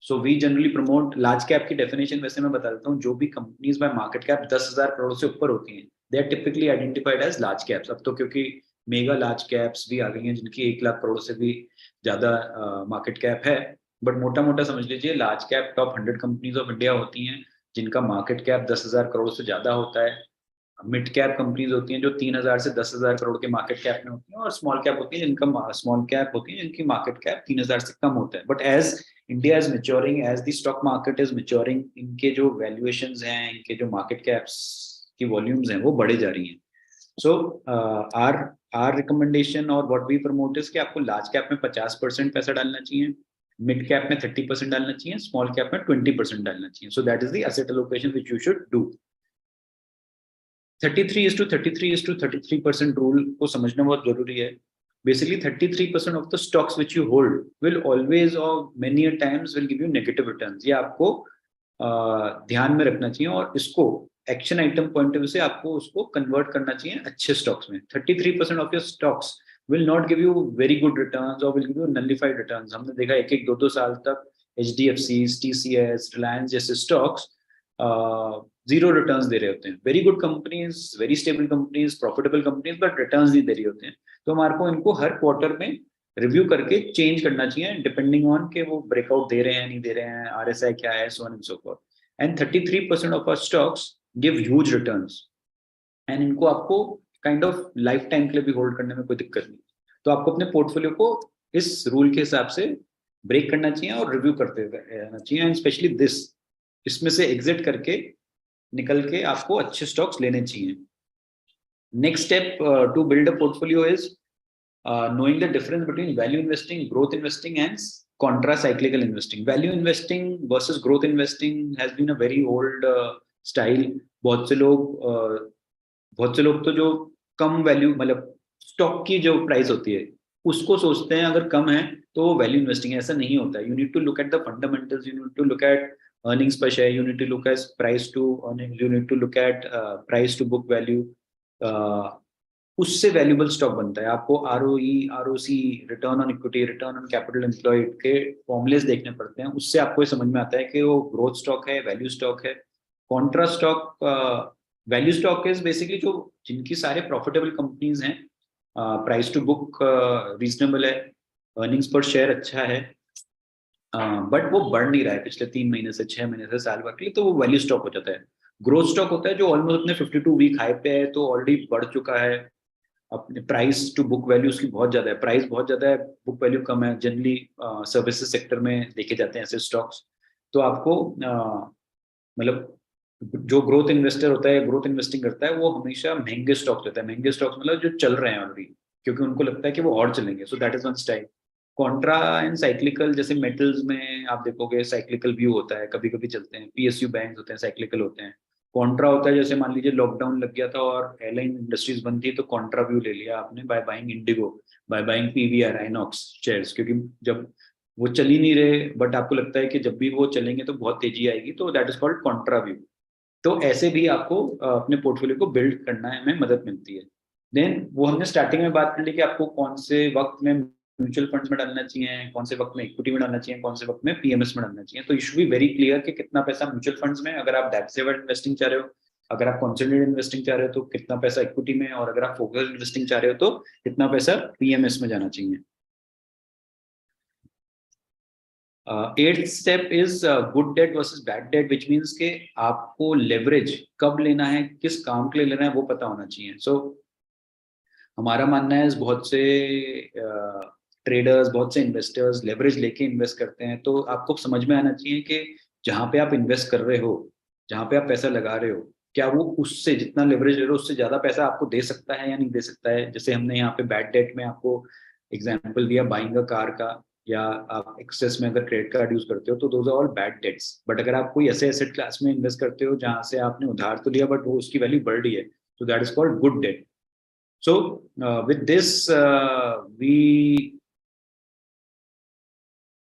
So we generally promote large cap की डेफिनेशन, वैसे मैं बता देता हूँ, जो भी companies by market cap 10,000 crore से ऊपर होती हैं, they are typically identified as large caps. अब तो क्योंकि मेगा लार्ज कैप्स भी आ गई हैं जिनकी 1 लाख करोड़ से भी ज्यादा मार्केट कैप है, बट मोटा मोटा समझ लीजिए large cap top 100 companies of India होती हैं जिनका मार्केट कैप 10,000 करोड़ से ज्यादा होता है। मिड कैप कंपनीज होती हैं जो 3,000 से 10,000 करोड़ के मार्केट कैप में होती हैं, और स्मॉल कैप होती है जिनका स्मॉल कैप होती है जिनकी मार्केट कैप 3,000 से कम होता है। But as India is maturing, as the stock market is maturing, इनके जो वैल्यूएशंस हैं, इनके जो मार्केट कैप्स की वॉल्यूम्स हैं वो बढ़े जा रही हैं। सो आर आर रिकमेंडेशन और व्हाट वी प्रमोट इज कि आपको लार्ज कैप में 50% पैसा डालना चाहिए, मिड कैप में 30% डालना चाहिए, स्मॉल कैप में 20% डालना चाहिए। सो that is the asset allocation which you should do. 33:33:33% rule को समझना बहुत जरूरी है। Basically 33% of the stocks which you hold will always or many a times will give you negative returns। ये आपको ध्यान में रखना चाहिए और इसको action item point of view से आपको उसको कन्वर्ट करना चाहिए अच्छे स्टॉक्स में। 33% of your stocks will not give you very good returns और will give you nullified returns. हमने देखा एक एक दो दो साल तक HDFC, TCS, रिलायंस जैसे स्टॉक्स जीरो रिटर्न्स दे रहे होते हैं। Very good companies, very stable companies, profitable companies, but returns नहीं दे रही होते हैं। तो हमारे को इनको हर क्वार्टर में रिव्यू करके चेंज करना चाहिए डिपेंडिंग ऑन के वो ब्रेकआउट दे रहे हैं नहीं दे रहे हैं, RSI क्या है, so on and so forth. And 33% of our stocks give huge returns, and इनको आपको काइंड ऑफ लाइफ टाइम के लिए भी होल्ड करने में कोई दिक्कत नहीं। तो आपको अपने पोर्टफोलियो को इस रूल के हिसाब से ब्रेक करना चाहिए और रिव्यू करते रहना चाहिए, एंड स्पेशली दिस, इसमें से एग्जिट करके निकल के आपको अच्छे स्टॉक्स लेने चाहिए। Next step to build a portfolio is knowing the difference between value investing, growth investing, and contra-cyclical investing. Value investing versus growth investing has been a very old style. बहुत से लोग तो जो कम वैल्यू, मतलब stock की जो price होती है उसको सोचते हैं अगर कम है तो वो वैल्यू इन्वेस्टिंग है। ऐसा नहीं होता है। You need to look at the fundamentals, you need to look at earnings per share, you need to look at price to earnings, you need to look at price to book value. उससे valuable stock बनता है। आपको ROE, ROC, return on equity, return on capital employed के formulas देखने पड़ते हैं। उससे आपको ये समझ में आता है कि वो ग्रोथ स्टॉक है, वैल्यू स्टॉक है। Contra stock, value stock is basically जो जिनकी सारे प्रॉफिटेबल कंपनीज हैं, प्राइस टू बुक रीजनेबल है, अर्निंग्स पर शेयर अच्छा है, बट वो बढ़ नहीं रहा है पिछले 3 महीने से, 6 महीने से, साल भर के लिए, तो वो वैल्यू स्टॉक हो जाता है। ग्रोथ स्टॉक होता है जो ऑलमोस्ट अपने 52 वीक हाई पे है, तो ऑलरेडी बढ़ चुका है, अपने प्राइस टू बुक वैल्यू उसकी बहुत ज्यादा है, प्राइस बहुत ज्यादा है, बुक वैल्यू कम है, जनरली सर्विसेज सेक्टर में देखे जाते हैं ऐसे स्टॉक्स। तो आपको मतलब जो ग्रोथ इन्वेस्टर होता है, ग्रोथ इन्वेस्टिंग करता है, वो हमेशा महंगे स्टॉक्स लेता है, महंगे स्टॉक्स मतलब जो चल रहे हैं ऑलरेडी, क्योंकि उनको लगता है कि वो और चलेंगे, सो that is one style. Contra and cyclical, जैसे मेटल्स में आप देखोगे साइक्लिकल व्यू होता है, कभी कभी चलते हैं, पीएसयू बैंक होते हैं साइक्लिकल होते हैं। कॉन्ट्रा होता है जैसे मान लीजिए लॉकडाउन लग गया था और एयरलाइन इंडस्ट्रीज बंद थी, तो कॉन्ट्रा व्यू ले लिया आपने by buying Indigo, by buying PVR INOX shares, क्योंकि जब वो चल ही नहीं रहे बट आपको लगता है कि जब भी वो चलेंगे तो बहुत तेजी आएगी, तो that is called Contra view. तो ऐसे भी आपको अपने पोर्टफोलियो को बिल्ड करना है, हमें मदद मिलती है। देन वो हमने स्टार्टिंग में बात कर ली कि आपको कौन से वक्त में म्यूचुअल फंड्स में डालना चाहिए, कौन से वक्त में इक्विटी में डालना चाहिए, कौन से वक्त में पीएमएस में डालना चाहिए। तो you should be very clear कि कितना पैसा म्यूचुअल फंड्स में, अगर आप डेप्थ सेवर इन्वेस्टिंग चाह रहे हो, अगर आप कॉन्सेंट्रेटेड इन्वेस्टिंग चाह रहे हो तो कितना पैसा इक्विटी में, और अगर आप फोकस्ड इन्वेस्टिंग चाह रहे हो तो कितना पैसा पीएमएस में जाना चाहिए। Eighth step is good debt versus bad debt, which means के आपको लेवरेज कब लेना है, किस काम के लिए लेना है, वो पता होना चाहिए। सो हमारा मानना है बहुत से ट्रेडर्स, बहुत से इन्वेस्टर्स लेवरेज लेके इन्वेस्ट करते हैं, तो आपको समझ में आना चाहिए कि जहाँ पे आप इन्वेस्ट कर रहे हो, जहाँ पे आप पैसा लगा रहे हो, क्या वो उससे जितना लेवरेज ले रहे हो उससे ज्यादा पैसा आपको दे सकता है या नहीं दे सकता है। जैसे हमने यहाँ पे बैड डेट में आपको एग्जाम्पल दिया बाइंग अ कार का, या आप एक्सेस में अगर क्रेडिट कार्ड यूज करते हो, तो those are all bad debts. But अगर आप कोई ऐसे एसेट क्लास में इन्वेस्ट करते हो जहां से आपने उधार तो लिया बट वो उसकी वैल्यू बढ़ रही है, तो that is called good debt. So with this,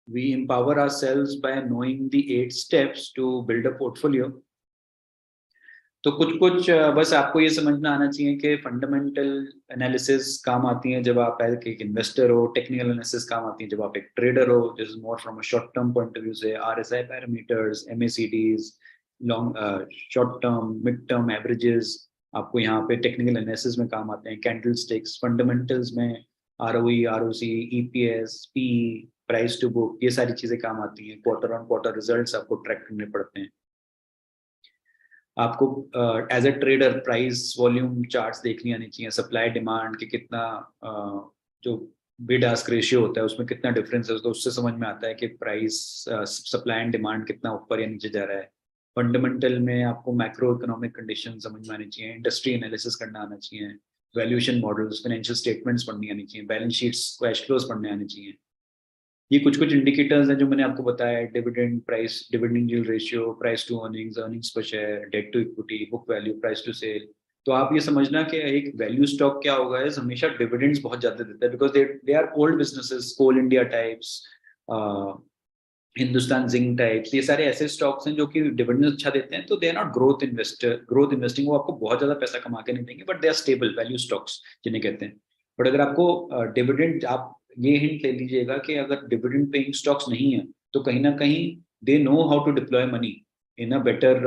we empower ourselves by knowing the 8 steps to build a portfolio. तो कुछ कुछ बस आपको ये समझना आना चाहिए कि फंडामेंटल एनालिसिस काम आती है जब आप एक इन्वेस्टर हो, टेक्निकल एनालिसिस काम आती है जब आप एक ट्रेडर हो, this is more from a short term point of view से RSI parameters, MACDs, long short term mid term averages आपको यहाँ पे टेक्निकल एनालिसिस में काम आते हैं। कैंडल स्टिक्स फंडामेंटल्स में ROE, ROC, EPS, P, price to book, ये सारी चीजें काम आती हैं। क्वार्टर ऑन क्वार्टर रिजल्ट्स आपको ट्रैक करने पड़ते हैं। आपको as a trader price volume charts देखनी आनी चाहिए, सप्लाई डिमांड के कितना जो बिड आस्क रेशियो होता है उसमें कितना डिफरेंस है, तो उससे समझ में आता है कि प्राइस सप्लाई एंड डिमांड कितना ऊपर या नीचे जा रहा है। फंडामेंटल में आपको मैक्रो इकोनॉमिक कंडीशन समझ में आनी चाहिए, इंडस्ट्री एनालिसिस करना आना चाहिए, वैल्यूएशन मॉडल्स, फाइनेंशियल स्टेटमेंट्स पढ़नी आनी चाहिए, बैलेंस शीट्स, कैश फ्लोज पढ़ने आने चाहिए। ये कुछ कुछ इंडिकेटर्स हैं जो मैंने आपको बताया, dividend price, dividend yield ratio, price to earnings, earnings per share, debt to equity, book value, price to sale. तो आप ये समझना कि एक वैल्यू स्टॉक क्या होगा है, हमेशा डिविडेंड्स बहुत ज्यादा देता है, because they are old businesses, coal India types, Hindustan zinc types, ये सारे ऐसे स्टॉक्स हैं जो कि डिविडेंड अच्छा देते हैं, तो they are not growth investor, growth investing, वो आपको बहुत ज्यादा पैसा कमा के नहीं देंगे, but they are stable value stocks जिन्हें कहते हैं। बट अगर आपको डिविडेंड, आप ये हिंट ले लीजिएगा कि अगर डिविडेंड पेइंग स्टॉक्स नहीं है तो कहीं ना कहीं they know how to deploy money in a better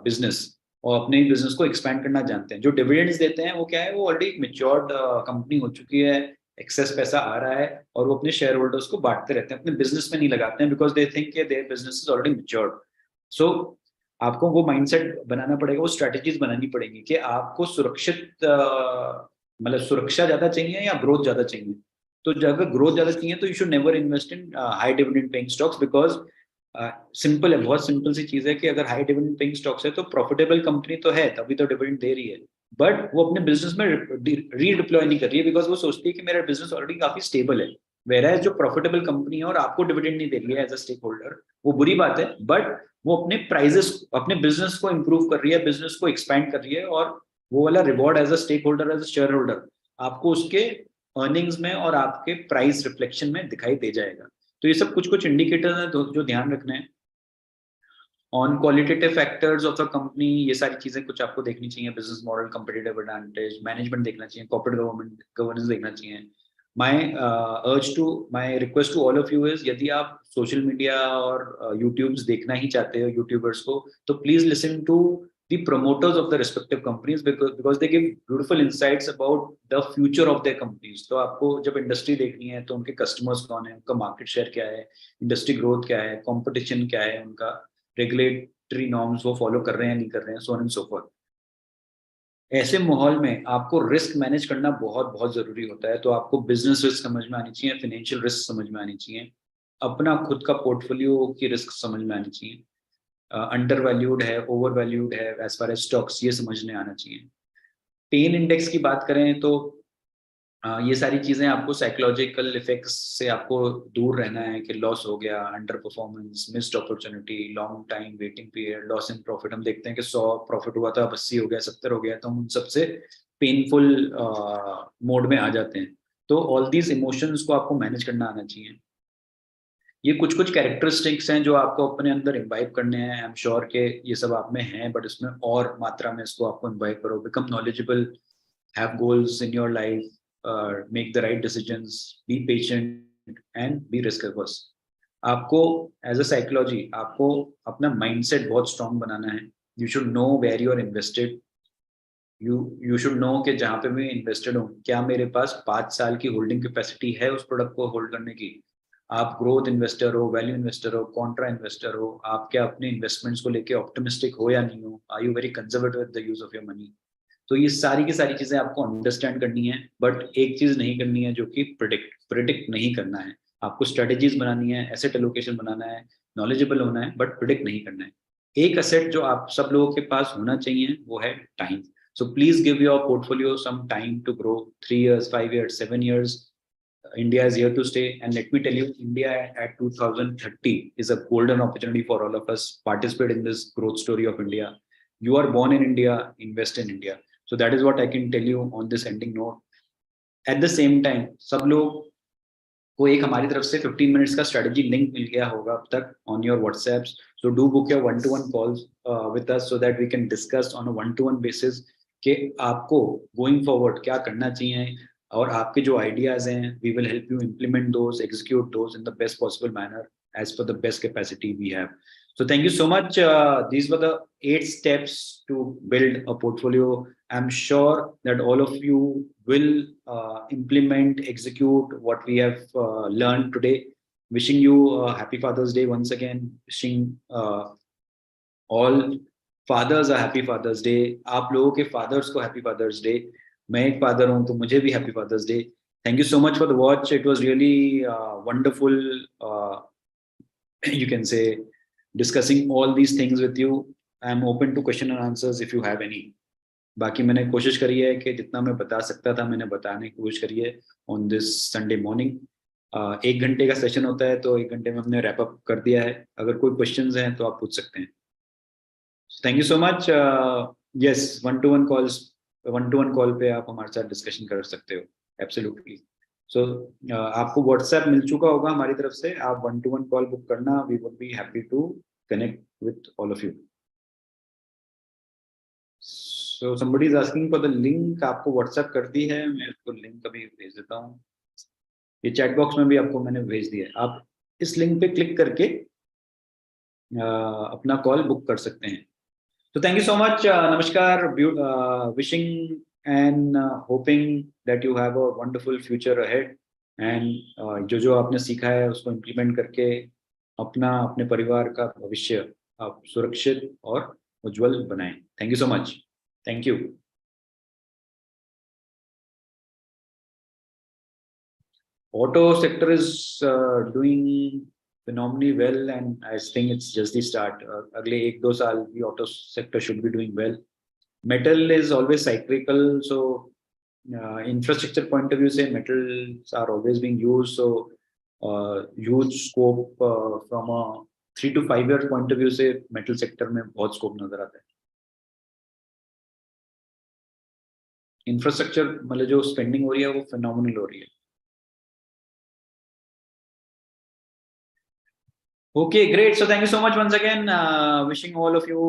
business, और अपने बिजनेस को एक्सपैंड करना जानते हैं। जो डिविडेंड्स देते हैं वो क्या है, वो ऑलरेडी मेच्योर्ड कंपनी हो चुकी है, एक्सेस पैसा आ रहा है और वो अपने शेयर होल्डर्स को बांटते रहते हैं, अपने बिजनेस में नहीं लगाते हैं, because they think their business is already matured. So आपको वो माइंडसेट बनाना पड़ेगा, वो स्ट्रेटेजीज बनानी पड़ेगी कि आपको सुरक्षित मतलब सुरक्षा ज्यादा चाहिए या ग्रोथ ज्यादा चाहिए। तो अगर ग्रोथ ज्यादा चाहिए तो you should never invest in high dividend paying stocks, because simple है, बहुत सिंपल सी चीज है कि अगर हाई डिविडेंड पेइंग स्टॉक्स है तो प्रॉफिटेबल कंपनी तो है, तभी तो डिविडेंड दे रही है, बट वो अपने बिजनेस में रीडिप्लॉय नहीं कर रही है, बिकॉज वो सोचती है कि मेरा बिजनेस ऑलरेडी काफी स्टेबल है। वेराज जो प्रॉफिटेबल कंपनी है और आपको डिविडेंड नहीं दे रही है एज अ स्टेक होल्डर, वो बुरी बात है, बट वो अपने प्राइजेस, अपने बिजनेस को इंप्रूव कर रही है, बिजनेस को एक्सपैंड कर रही है, और वो वाला reward as a stakeholder, as a shareholder आपको उसके अर्निंग्स में और आपके प्राइस रिफ्लेक्शन में दिखाई दे जाएगा। तो ये सब कुछ कुछ इंडिकेटर्स हैं जो ध्यान रखना है। On qualitative factors of the company, ये सारी चीजें कुछ आपको देखनी चाहिए, business model, competitive advantage, management देखना चाहिए, कॉर्पोरेट गवर्नेंस देखना चाहिए। My request to all of you is, यदि आप सोशल मीडिया और यूट्यूब्स देखना ही चाहते हो यूट्यूबर्स को, तो please listen to the promoters of the respective companies, because they give beautiful insights about the future of their companies. तो आपको जब इंडस्ट्री देखनी है तो उनके कस्टमर्स कौन है, उनका मार्केट शेयर क्या है, इंडस्ट्री ग्रोथ क्या है, कंपटीशन क्या है, उनका रेगुलेटरी नॉर्म्स वो फॉलो कर रहे हैं नहीं कर रहे हैं, सो ऑन एंड सो फॉर्थ। ऐसे माहौल में आपको रिस्क मैनेज करना बहुत बहुत जरूरी होता है। तो आपको बिजनेस रिस्क समझ में आनी चाहिए, फाइनेंशियल रिस्क समझ में आनी चाहिए, अपना खुद का पोर्टफोलियो की रिस्क समझ में आनी चाहिए, अंडर वैल्यूड है, ओवर वैल्यूड है एज फार एज स्टॉक्स, ये समझने आना चाहिए। पेन इंडेक्स की बात करें तो ये सारी चीजें आपको साइकोलॉजिकल इफेक्ट्स से आपको दूर रहना है कि लॉस हो गया, under performance, missed opportunity, long time waiting period, loss in profit. हम देखते हैं कि 100 प्रॉफिट हुआ था, अब 80 हो गया, 70 हो गया, तो हम उन सबसे पेनफुल मोड में आ जाते हैं। तो ऑल दीज इमोशंस को आपको मैनेज करना आना चाहिए। ये कुछ कुछ कैरेक्टरिस्टिक्स हैं जो आपको अपने अंदर इम्बाइब करने हैं। आई एम श्योर के ये सब आप में हैं, बट इसमें और मात्रा में इसको आपको इम्बाइब करो। Become knowledgeable, have goals in your life, make the right decisions, be patient and be risk averse. आपको एज अ साइकोलॉजी आपको अपना माइंडसेट बहुत स्ट्रांग बनाना है। You should know where you are invested, you should know कि जहाँ पे मैं इन्वेस्टेड हूँ क्या मेरे पास 5 साल की होल्डिंग कैपेसिटी है उस प्रोडक्ट को होल्ड करने की। आप ग्रोथ इन्वेस्टर हो, वैल्यू इन्वेस्टर हो, कॉन्ट्रा इन्वेस्टर हो, आप क्या अपने इन्वेस्टमेंट्स को लेके ऑप्टिमिस्टिक हो या नहीं हो, are you very conservative with the use of your money. तो ये सारी की सारी चीजें आपको अंडरस्टैंड करनी है, बट एक चीज नहीं करनी है जो कि प्रिडिक्ट नहीं करना है। आपको स्ट्रेटेजीज बनानी है, एसेट एलोकेशन बनाना है, नॉलेजेबल होना है, बट प्रिडिक्ट नहीं करना है। एक एसेट जो आप सब लोगों के पास होना चाहिए वो है time. So please give your portfolio some time to grow, 3 years, 5 years, 7 years. India is here to stay, and let me tell you, India at 2030 is a golden opportunity for all of us. Participate in this growth story of India. You are born in India, invest in India. So that is what I can tell you on this ending note. At the same time, सब लोग को एक हमारी तरफ से 15 minutes का strategy link मिल गया होगा अब तक on your WhatsApps. So do book your 1-to-1 calls with us so that we can discuss on a 1-to-1 basis कि आपको गोइंग फॉरवर्ड क्या करना चाहिए, और आपके जो आइडियाज हैं we will help you implement those, execute those in the best possible manner as per the best capacity we have. So thank you so much. These were the 8 steps to build a portfolio. I'm sure that all of you will implement, execute what we have learned today. Wishing you a happy Father's Day once again. Wishing all fathers a happy Father's Day. आप लोगों के fathers को happy Father's Day. मैं एक father हूँ तो मुझे भी happy Father's Day. Thank you so much for the watch. It was really wonderful. You can say discussing all these things with you. I am open to question and answers if you have any. बाकी मैंने कोशिश करी है कि जितना मैं बता सकता था मैंने बताने की कोशिश करी है ऑन दिस संडे मॉर्निंग। 1 घंटे का सेशन होता है तो 1 घंटे में हमने रैप अप कर दिया है। अगर कोई क्वेश्चंस हैं तो आप पूछ सकते हैं। Thank you so much. Yes, 1-to-1 calls, 1-to-1 call पे आप हमारे साथ डिस्कशन कर सकते हो, एब्सोल्युटली। सो आपको व्हाट्सएप मिल चुका होगा हमारी तरफ से, आप 1-to-1 कॉल बुक करना, we would be happy to connect with all of you. So somebody is asking for the link, आपको व्हाट्सएप कर दी है, मैं उसको लिंक अभी भेज देता हूँ। ये चैट बॉक्स में भी आपको मैंने भेज दिया है, आप इस लिंक पे क्लिक करके अपना कॉल बुक कर सकते हैं। तो थैंक यू सो मच, नमस्कार, wishing and hoping that you have a wonderful future ahead, and जो जो आपने सीखा है उसको इम्प्लीमेंट करके अपना अपने परिवार का भविष्य आप सुरक्षित और उज्जवल बनाएं। Thank you so much, thank you. Auto sector is doing phenomenally well, and I think it's just the start. अगले 1-2 साल भी auto sector should be doing well. Metal is always cyclical, so infrastructure point of view से metals are always being used, so huge scope from a 3 to 5 year point of view से metal sector में बहुत scope नजर आता है। Infrastructure मतलब जो spending हो रही है वो phenomenal हो रही है। Okay, great. So thank you so much once again. Wishing all of you